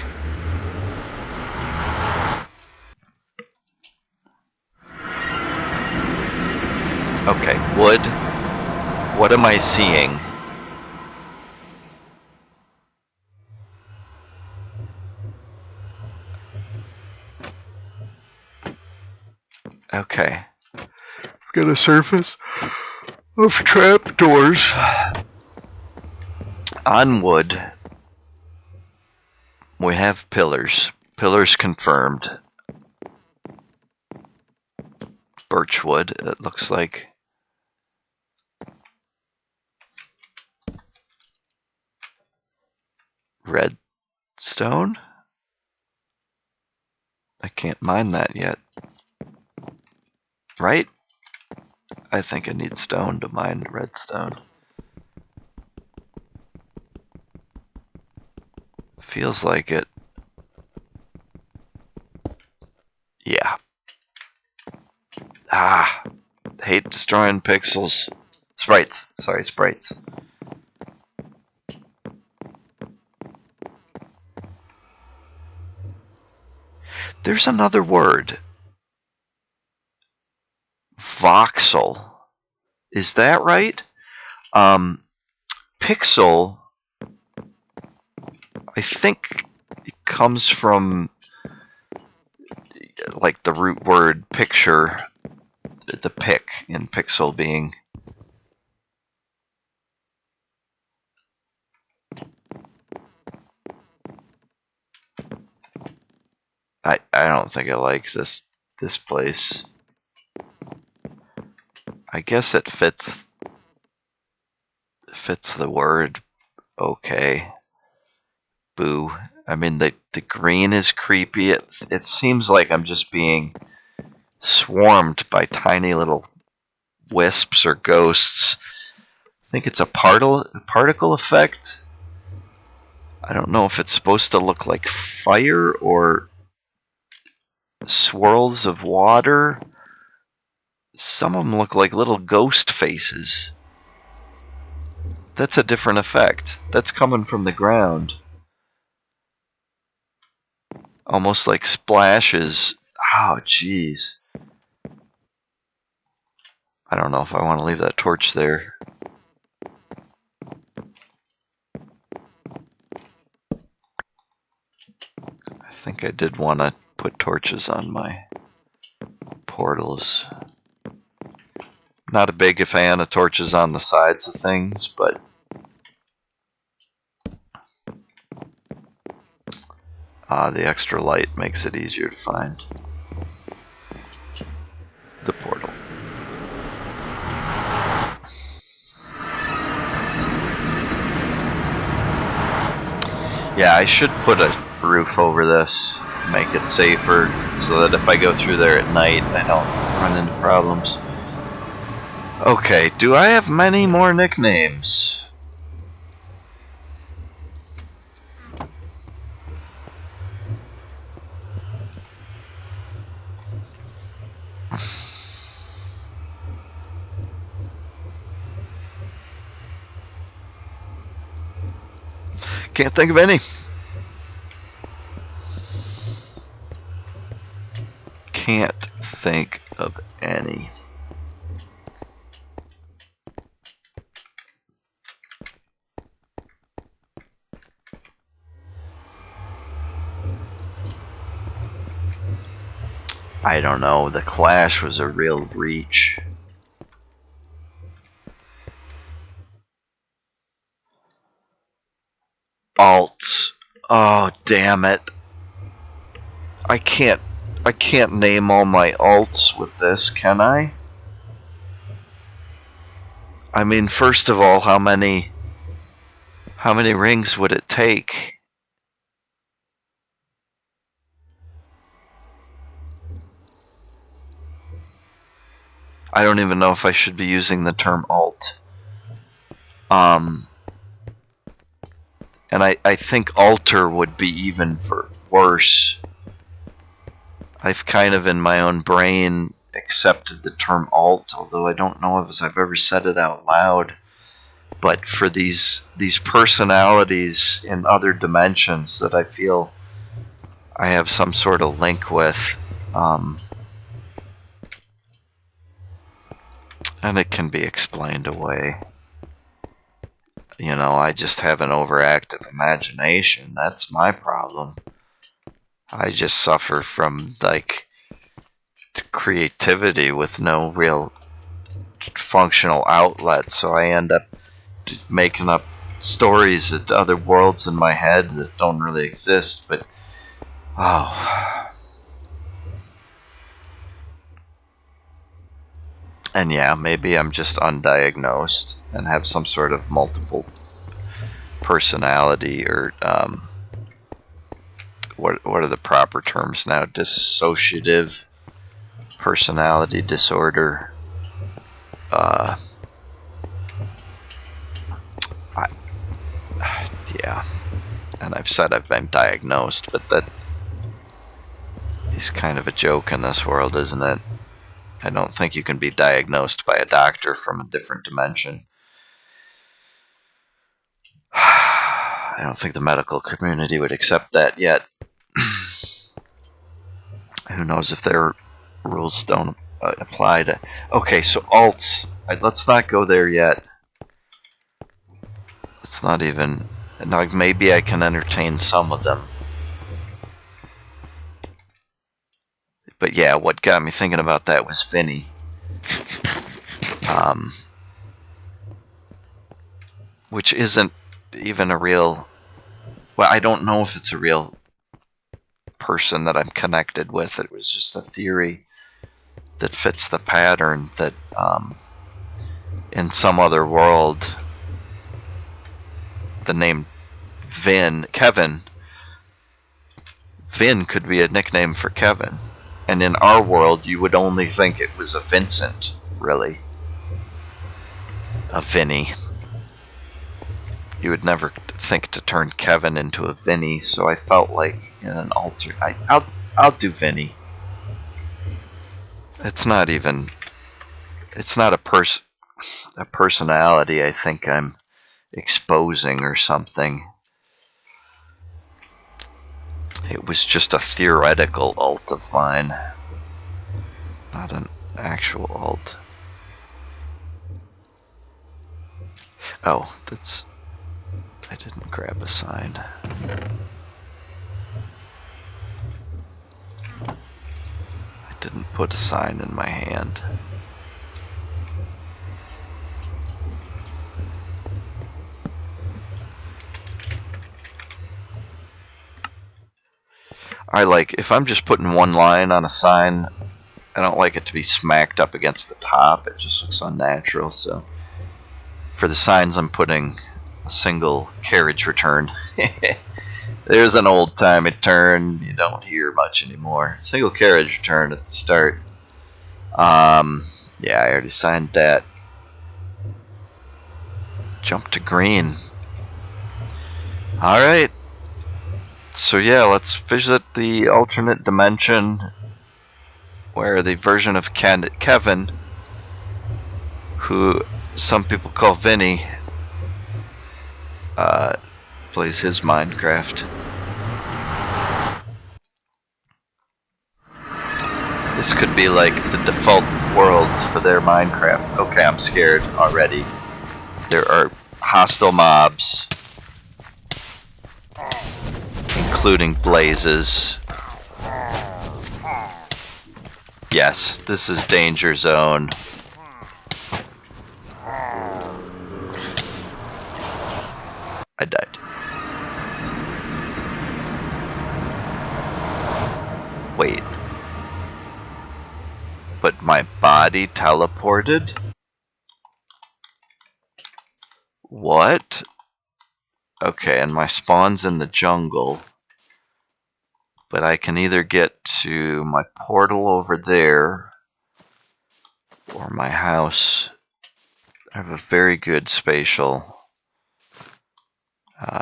Okay, wood. What am I seeing? Okay. We've got a surface of trapdoors. On wood, we have pillars. Pillars confirmed. Birchwood, it looks like. Redstone? I can't mine that yet. Right? I think I need stone to mine redstone. Feels like it. Yeah. Hate destroying pixels. Sprites. Sorry, sprites. There's another word. Voxel. Is that right? Pixel, I think it comes from like the root word picture, the pic in pixel being. I don't think I like this place. guess it fits the word okay. Boo. I mean, the green is creepy. It seems like I'm just being swarmed by tiny little wisps or ghosts. I think it's a particle effect. I don't know if it's supposed to look like fire or swirls of water. Some of them look like little ghost faces. That's a different effect. That's coming from the ground. Almost like splashes. Oh, jeez. I don't know if I want to leave that torch there. I think I did want to put torches on my portals. Not a big fan of torches on the sides of things, but the extra light makes it easier to find the portal. Yeah, I should put a roof over this, make it safer, so that if I go through there at night, I don't run into problems. Okay, do I have many more nicknames? Can't think of any. Can't think of any. I don't know. The Clash was a real reach. Alts. Oh, damn it. I can't name all my alts with this, can I? I mean, first of all, how many rings would it take? I don't even know if I should be using the term alt. And I think alter would be even worse. I've kind of in my own brain accepted the term alt, although I don't know if I've ever said it out loud. But for these personalities in other dimensions that I feel I have some sort of link with, and it can be explained away. You know, I just have an overactive imagination. That's my problem. I just suffer from, like, creativity with no real functional outlet, so I end up just making up stories at other worlds in my head that don't really exist, but and yeah, maybe I'm just undiagnosed and have some sort of multiple personality, or what are the proper terms now? Dissociative personality disorder. Yeah, and I've said I've been diagnosed, but that is kind of a joke in this world, isn't it? I don't think you can be diagnosed by a doctor from a different dimension. I don't think the medical community would accept that yet. Who knows if their rules don't apply to... Okay, so alts. Let's not go there yet. Let's not even... No, maybe I can entertain some of them. But yeah, what got me thinking about that was Vinny. Which isn't even a real... Well, I don't know if it's a real person that I'm connected with. It was just a theory that fits the pattern that in some other world, the name Kevin could be a nickname for Kevin. And in our world, you would only think it was a Vincent, really. A Vinny. You would never think to turn Kevin into a Vinny, so I felt like in an alter, I'll do Vinny. It's not even. It's not a personality I think I'm exposing or something. It was just a theoretical alt of mine, not an actual alt. Oh, that's. I didn't grab a sign. I didn't put a sign in my hand. If I'm just putting one line on a sign, I don't like it to be smacked up against the top. It just looks unnatural. So for the signs, I'm putting a single carriage return. There's an old-timey turn you don't hear much anymore. Single carriage return at the start. Yeah, I already signed that. Jump to green. Alright. So yeah, let's visit the alternate dimension where the version of Kevin, who some people call Vinny, plays his Minecraft. This could be like the default world for their Minecraft. Okay, I'm scared already. There are hostile mobs, including blazes. Yes, this is danger zone. I died. Wait. But my body teleported? What? Okay, and my spawn's in the jungle. But I can either get to my portal over there or my house. I have a very good spatial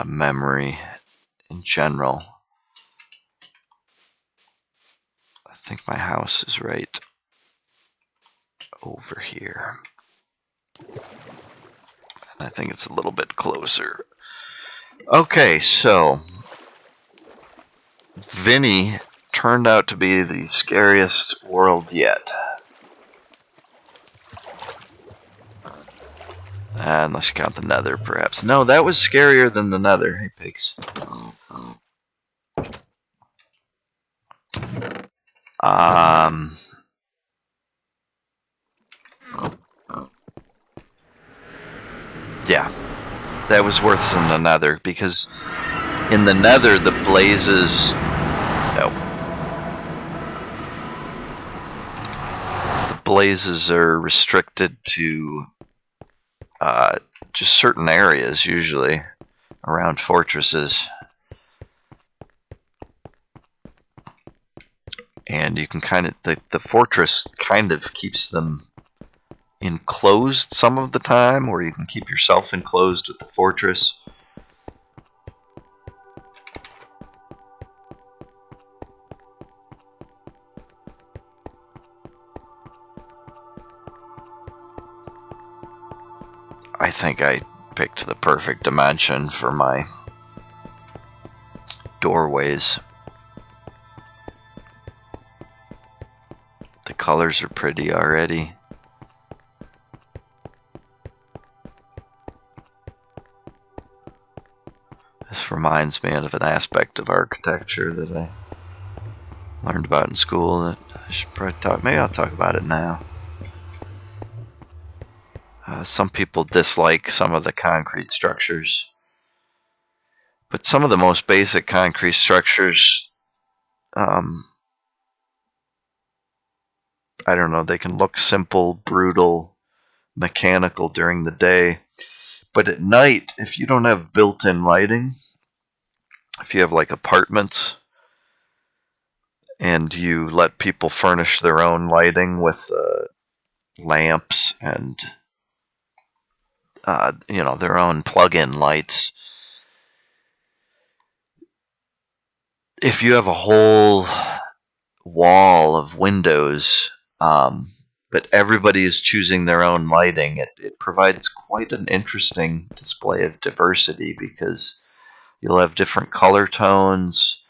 memory in general. I think my house is right over here. And I think it's a little bit closer. Okay, so Vinny turned out to be the scariest world yet. Unless you count the Nether, perhaps. No, that was scarier than the Nether. Hey, pigs. Yeah, that was worse than the Nether, because in the Nether, the blazes... No. The blazes are restricted to just certain areas, usually, around fortresses. And you can kind of... The fortress kind of keeps them enclosed some of the time, or you can keep yourself enclosed with the fortress. I think I picked the perfect dimension for my doorways. The colors are pretty already. This reminds me of an aspect of architecture that I learned about in school that I should probably talk. Maybe I'll talk about it now. Some people dislike some of the concrete structures, but some of the most basic concrete structures, I don't know, they can look simple, brutal, mechanical during the day. But at night, if you don't have built-in lighting, if you have like apartments and you let people furnish their own lighting with lamps and their own plug-in lights, if you have a whole wall of windows, but everybody is choosing their own lighting, it provides quite an interesting display of diversity, because you'll have different color tones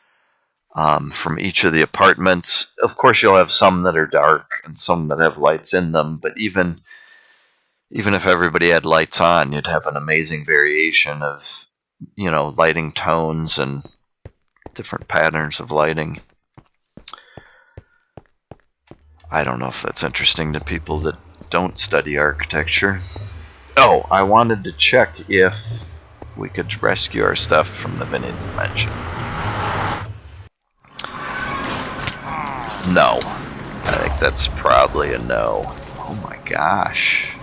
from each of the apartments. Of course, you'll have some that are dark and some that have lights in them, but even if everybody had lights on, you'd have an amazing variation of, lighting tones and different patterns of lighting. I don't know if that's interesting to people that don't study architecture. Oh, I wanted to check if we could rescue our stuff from the mini dimension. No. I think that's probably a no. Oh my gosh.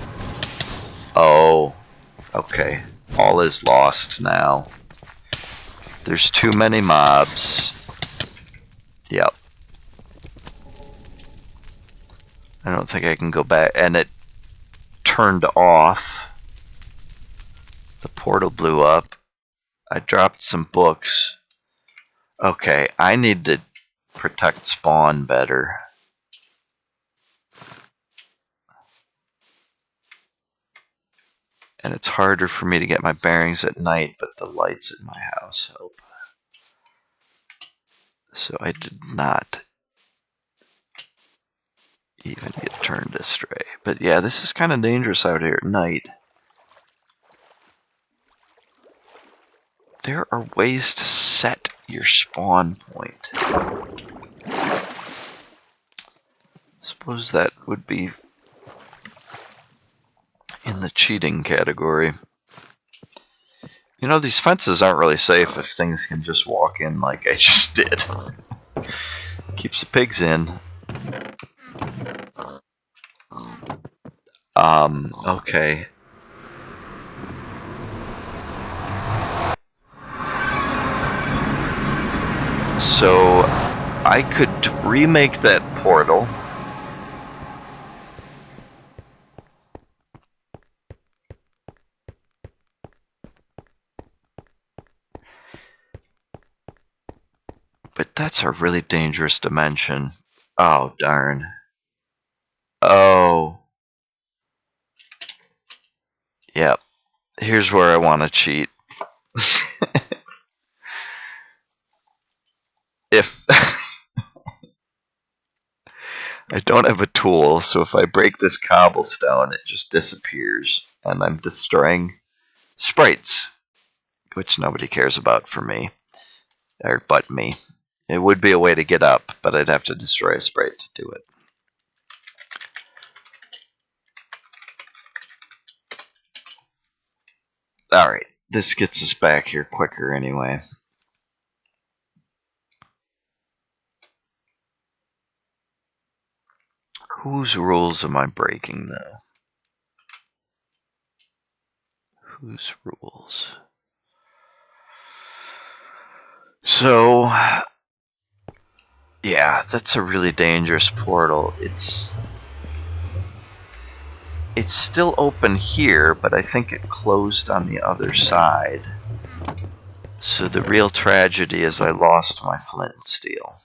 Oh, okay. All is lost now. There's too many mobs. Yep. I don't think I can go back. And it turned off. The portal blew up. I dropped some books. Okay, I need to protect spawn better. And it's harder for me to get my bearings at night, but the lights in my house help. So I did not even get turned astray. But yeah, this is kind of dangerous out here at night. There are ways to set your spawn point. Suppose that would be in the cheating category. These fences aren't really safe if things can just walk in like I just did. Keeps the pigs in. Okay. So I could remake that portal. But that's a really dangerous dimension. Oh, darn. Oh. Yep. Here's where I want to cheat. If I don't have a tool, so if I break this cobblestone, it just disappears, and I'm destroying sprites, which nobody cares about for me, or but me. It would be a way to get up, but I'd have to destroy a sprite to do it. Alright, this gets us back here quicker anyway. Whose rules am I breaking, though? Whose rules? So, yeah, that's a really dangerous portal. It's still open here, but I think it closed on the other side. So the real tragedy is I lost my flint and steel.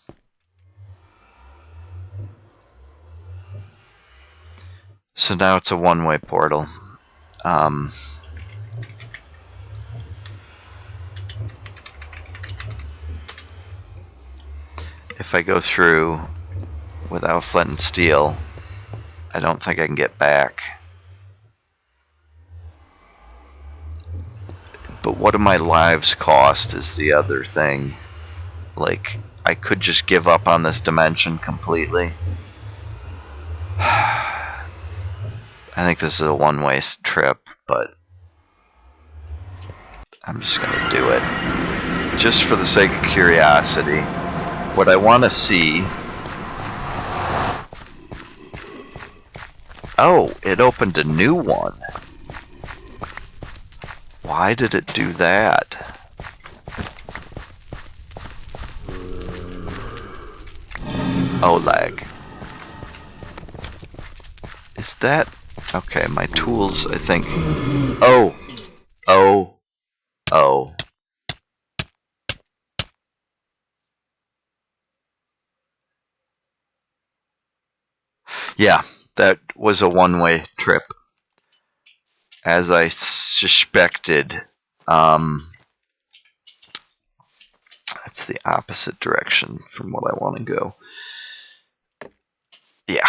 So now it's a one-way portal. If I go through without flint and steel, I don't think I can get back. But what do my lives cost is the other thing. Like, I could just give up on this dimension completely. I think this is a one-way trip, but I'm just gonna do it. Just for the sake of curiosity. What I want to see Oh, it opened a new one. Why did it do that? Oh, lag. Is that... Okay, my tools, I think... Oh! Oh! Oh. Yeah, that was a one-way trip. As I suspected. It's the opposite direction from what I want to go. Yeah.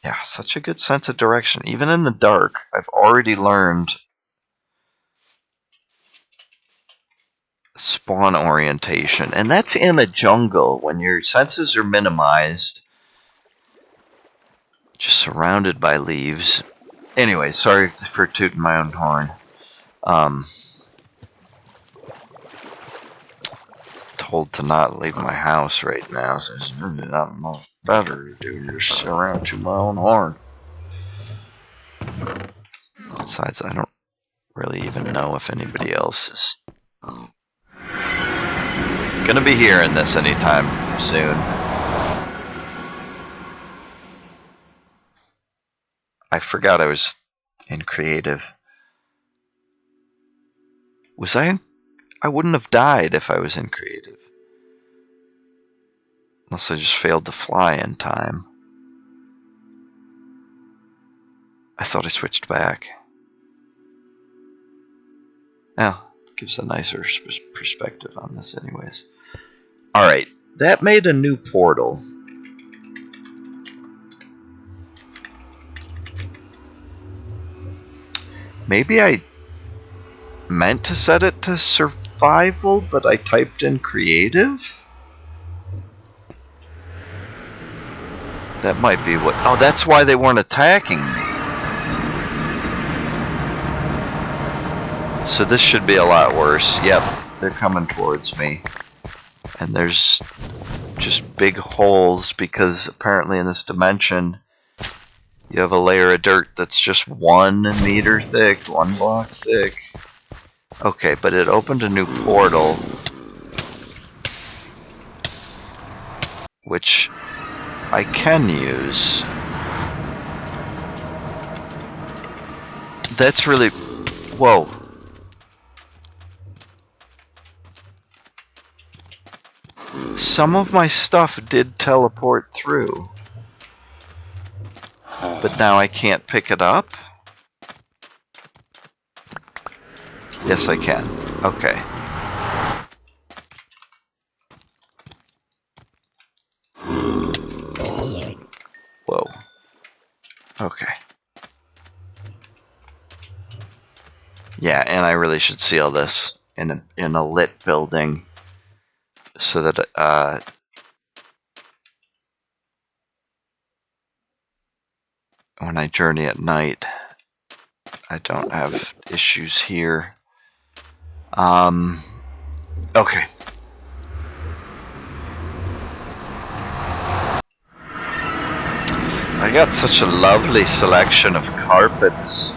Yeah, such a good sense of direction. Even in the dark, I've already learned spawn orientation. And that's in a jungle when your senses are minimized. Just surrounded by leaves. Anyway, sorry for tooting my own horn. Told to not leave my house right now. So it's not much better to do just around to my own horn. Besides, I don't really even know if anybody else is gonna be hearing this anytime soon. I forgot I was in creative. Was I in? I wouldn't have died if I was in creative. Unless I just failed to fly in time. I thought I switched back. Well, it gives a nicer perspective on this anyways. Alright, that made a new portal. Maybe I meant to set it to survival, but I typed in creative? That might be what... Oh, that's why they weren't attacking me. So this should be a lot worse. Yep, they're coming towards me. And there's just big holes because apparently in this dimension you have a layer of dirt that's just 1 meter thick, 1 block thick. Okay, but it opened a new portal, which I can use. That's really... Whoa. Some of my stuff did teleport through. But now I can't pick it up? Yes, I can. Okay. Whoa. Okay. Yeah, and I really should seal this in a lit building so that when I journey at night, I don't have issues here. Okay. I got such a lovely selection of carpets.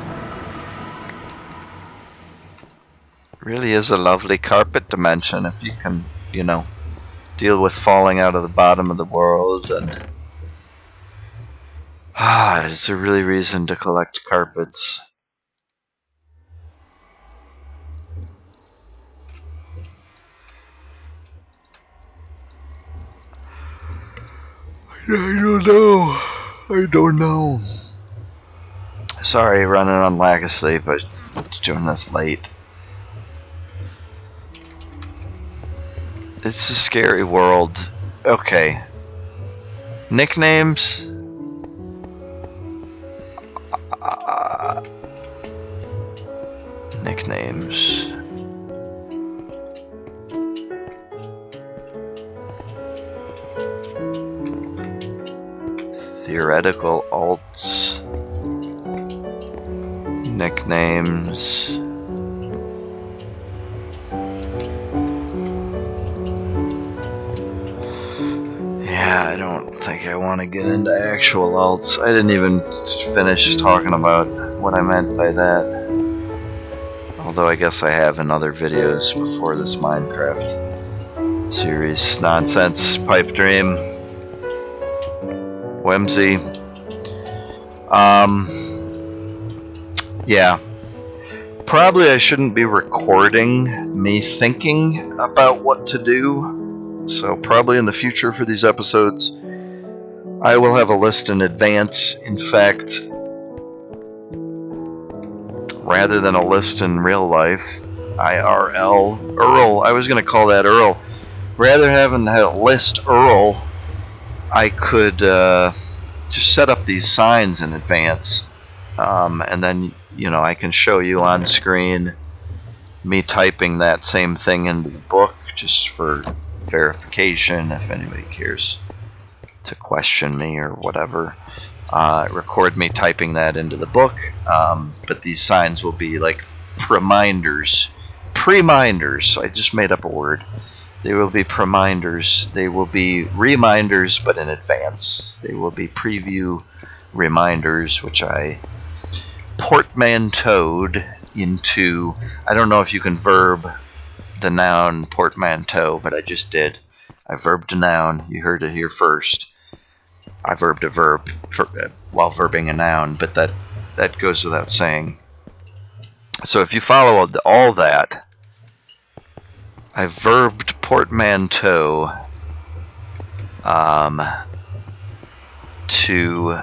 Really is a lovely carpet dimension if you can, you know, deal with falling out of the bottom of the world and... it's a really reason to collect carpets. I don't know. Sorry, running on lack of sleep. I was doing this late. It's a scary world. Okay. Nicknames? Nicknames. Theoretical alts. Nicknames. Yeah, I don't think I want to get into actual alts. I didn't even finish talking about what I meant by that. Although I guess I have in other videos before this Minecraft series. Nonsense, pipe dream, whimsy. Yeah. Probably I shouldn't be recording me thinking about what to do. So probably in the future for these episodes, I will have a list in advance. In fact, rather than a list in real life, IRL, Earl, I was going to call that Earl. Rather than having a list Earl, I could just set up these signs in advance. And then, you know, I can show you on screen me typing that same thing into the book just for verification if anybody cares to question me or whatever. Record me typing that into the book, but these signs will be like reminders. Preminders. I just made up a word. They will be reminders. They will be reminders, but in advance. They will be preview reminders, which I portmanteaued into. I don't know if you can verb the noun portmanteau, but I just did. I verbed a noun. You heard it here first. I verbed a verb while verbing a noun, but that goes without saying. So if you follow all that, I verbed portmanteau to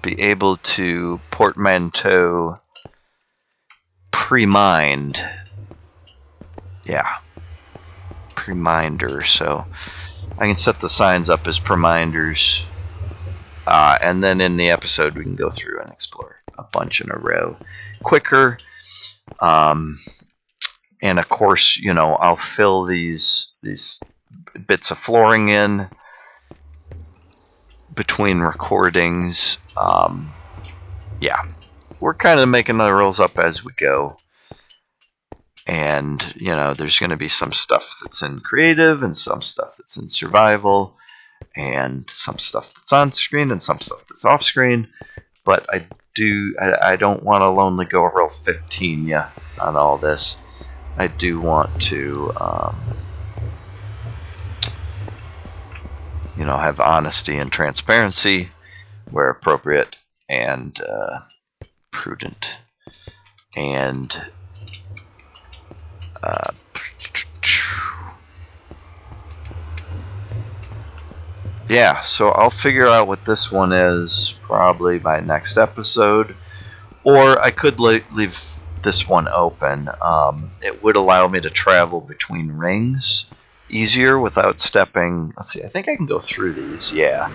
be able to portmanteau premind. Yeah, preminder. So I can set the signs up as reminders, and then in the episode we can go through and explore a bunch in a row quicker. And of course, you know, I'll fill these bits of flooring in between recordings. Yeah, we're kind of making the rules up as we go. And, you know, there's going to be some stuff that's in creative and some stuff that's in survival and some stuff that's on screen and some stuff that's off screen. But I don't want to lonely go real 15 ya on all this. I do want to, you know, have honesty and transparency where appropriate and prudent and yeah, so I'll figure out what this one is probably by next episode, or I could leave this one open. It would allow me to travel between rings easier without stepping. Let's see, I think I can go through these. Yeah,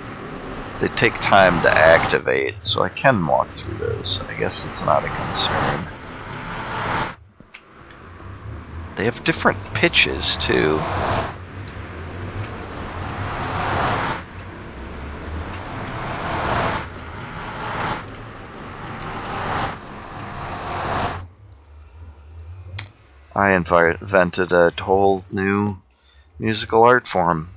they take time to activate, so I can walk through those. I guess it's not a concern. They have different pitches too. I invented a whole new musical art form.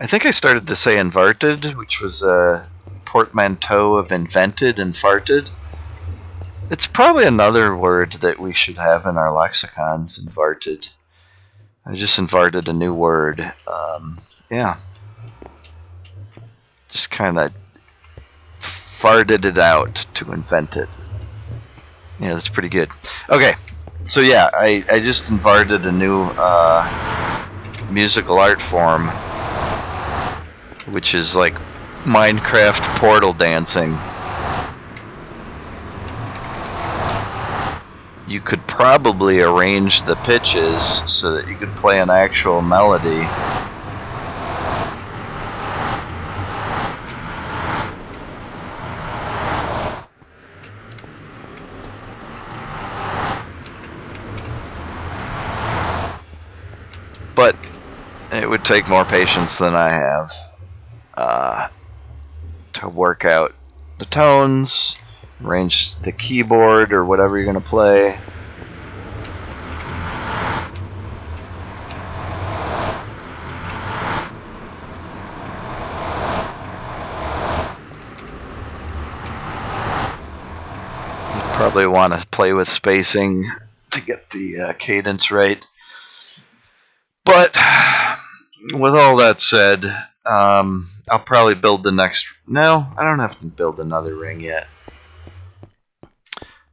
I think I started to say inverted, which was a portmanteau of invented and farted. It's probably another word that we should have in our lexicons, inverted. I just inverted a new word. Yeah. Just kind of farted it out to invent it. Yeah, that's pretty good. Okay. So yeah, I just invented a new musical art form, which is like Minecraft portal dancing. You could probably arrange the pitches so that you could play an actual melody. But it would take more patience than I have to work out the tones, arrange the keyboard or whatever you're going to play. probably want to play with spacing to get the cadence right. But with all that said, I'll probably build the next... No, I don't have to build another ring yet.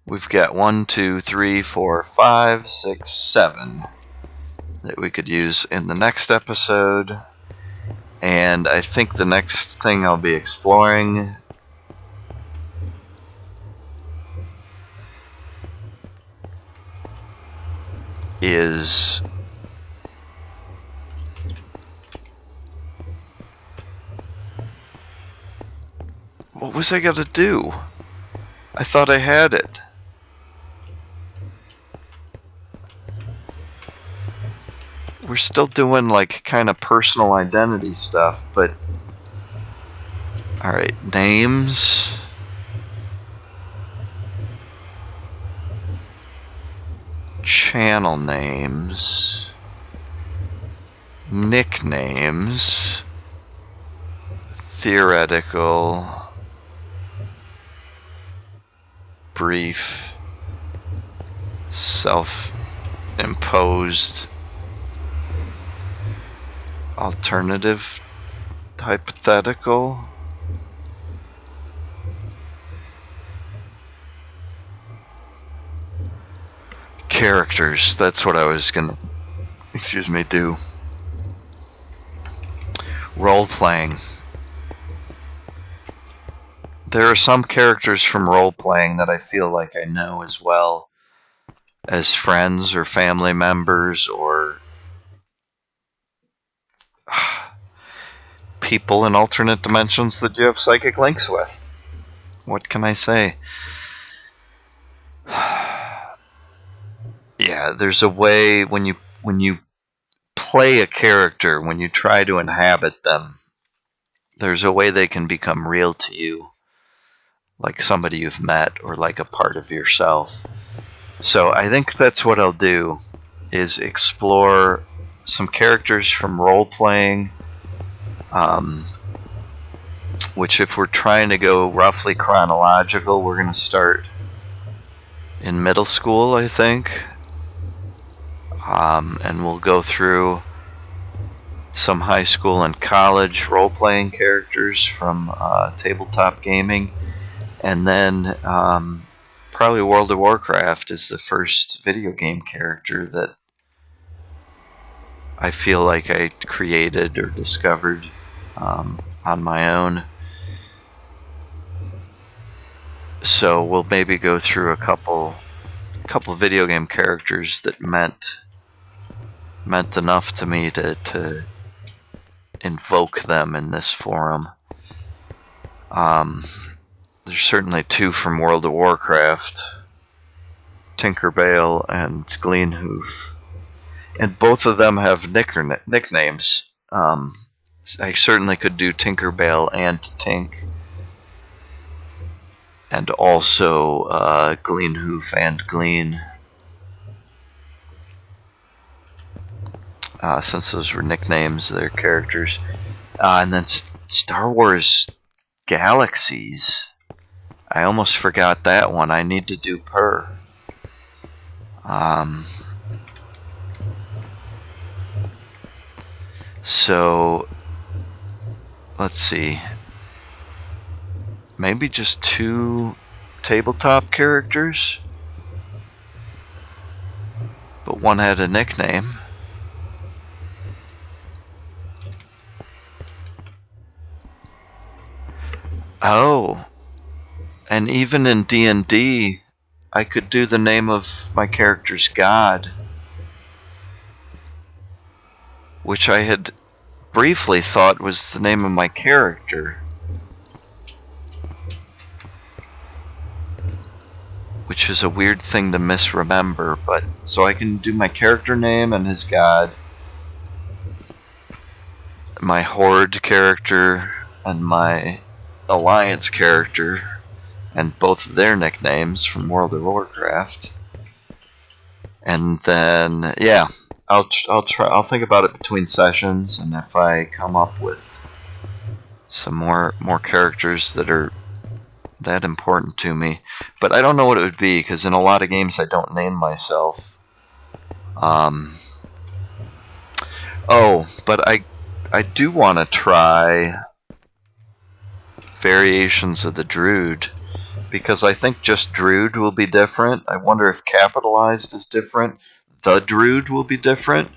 We've got 1, 2, 3, 4, 5, 6, 7 that we could use in the next episode. And I think the next thing I'll be exploring is... What was I gonna do? I thought I had it. We're still doing like kind of personal identity stuff, but... Alright, names... Channel names... Nicknames... Theoretical... Brief... Self-imposed... Alternative... Hypothetical... Characters, that's what I was gonna, do. Role-playing. There are some characters from role-playing that I feel like I know as well as friends or family members or people in alternate dimensions that you have psychic links with. What can I say? Yeah, there's a way when you play a character, when you try to inhabit them, there's a way they can become real to you, like somebody you've met or like a part of yourself. So I think that's what I'll do, is explore some characters from role-playing, which if we're trying to go roughly chronological, we're going to start in middle school, I think. And we'll go through some high school and college role-playing characters from tabletop gaming, and then probably World of Warcraft is the first video game character that I feel like I created or discovered on my own. So we'll maybe go through a couple video game characters that meant enough to me to invoke them in this forum. There's certainly two from World of Warcraft, Tinkerbell and Gleenhoof, and both of them have nicknames. I certainly could do Tinkerbell and Tink, and also Gleenhoof and Gleen. Since those were nicknames, they're characters. And then Star Wars Galaxies. I almost forgot that one. I need to do Per. So, let's see. Maybe just 2 tabletop characters? But one had a nickname. Oh, and even in D&D, I could do the name of my character's god, which I had briefly thought was the name of my character, which is a weird thing to misremember. But so I can do my character name and his god, my Horde character and my Alliance character, and both of their nicknames from World of Warcraft. And then, yeah, I'll think about it between sessions, and if I come up with some more characters that that important to me. But I don't know what it would be, because in a lot of games I don't name myself. Oh, but I do want to try variations of the Druid, because I think just Druid will be different. I wonder if capitalized is different. The Druid will be different.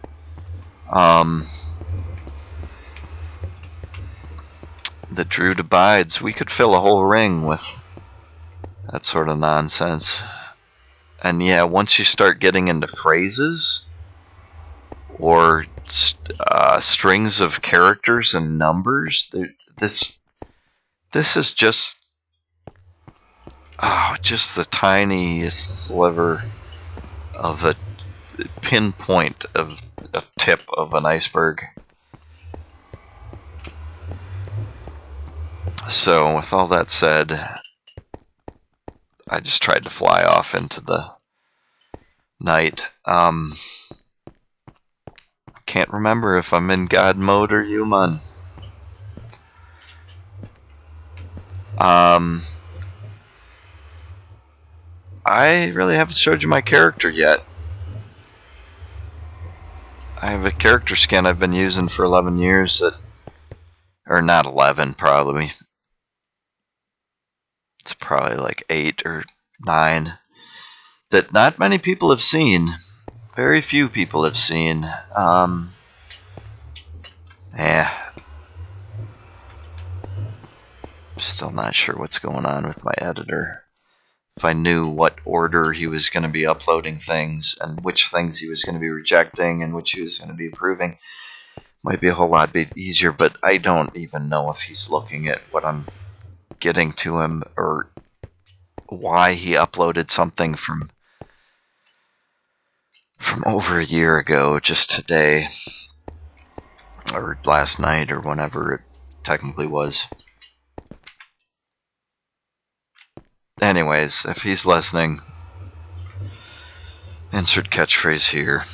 The Druid abides. We could fill a whole ring with that sort of nonsense. And yeah, once you start getting into phrases or strings of characters and numbers, this is just just the tiniest sliver of a pinpoint of a tip of an iceberg. So with all that said, I just tried to fly off into the night. Can't remember if I'm in God mode or human. I really haven't showed you my character yet. I have a character skin I've been using for 11 years or not 11 probably. It's probably like 8 or 9 that not many people have seen. Very few people have seen. Still not sure what's going on with my editor. If I knew what order he was going to be uploading things and which things he was going to be rejecting and which he was going to be approving, might be a whole lot easier, but I don't even know if he's looking at what I'm getting to him or why he uploaded something from over a year ago just today or last night or whenever it technically was. Anyways, if he's listening, insert catchphrase here.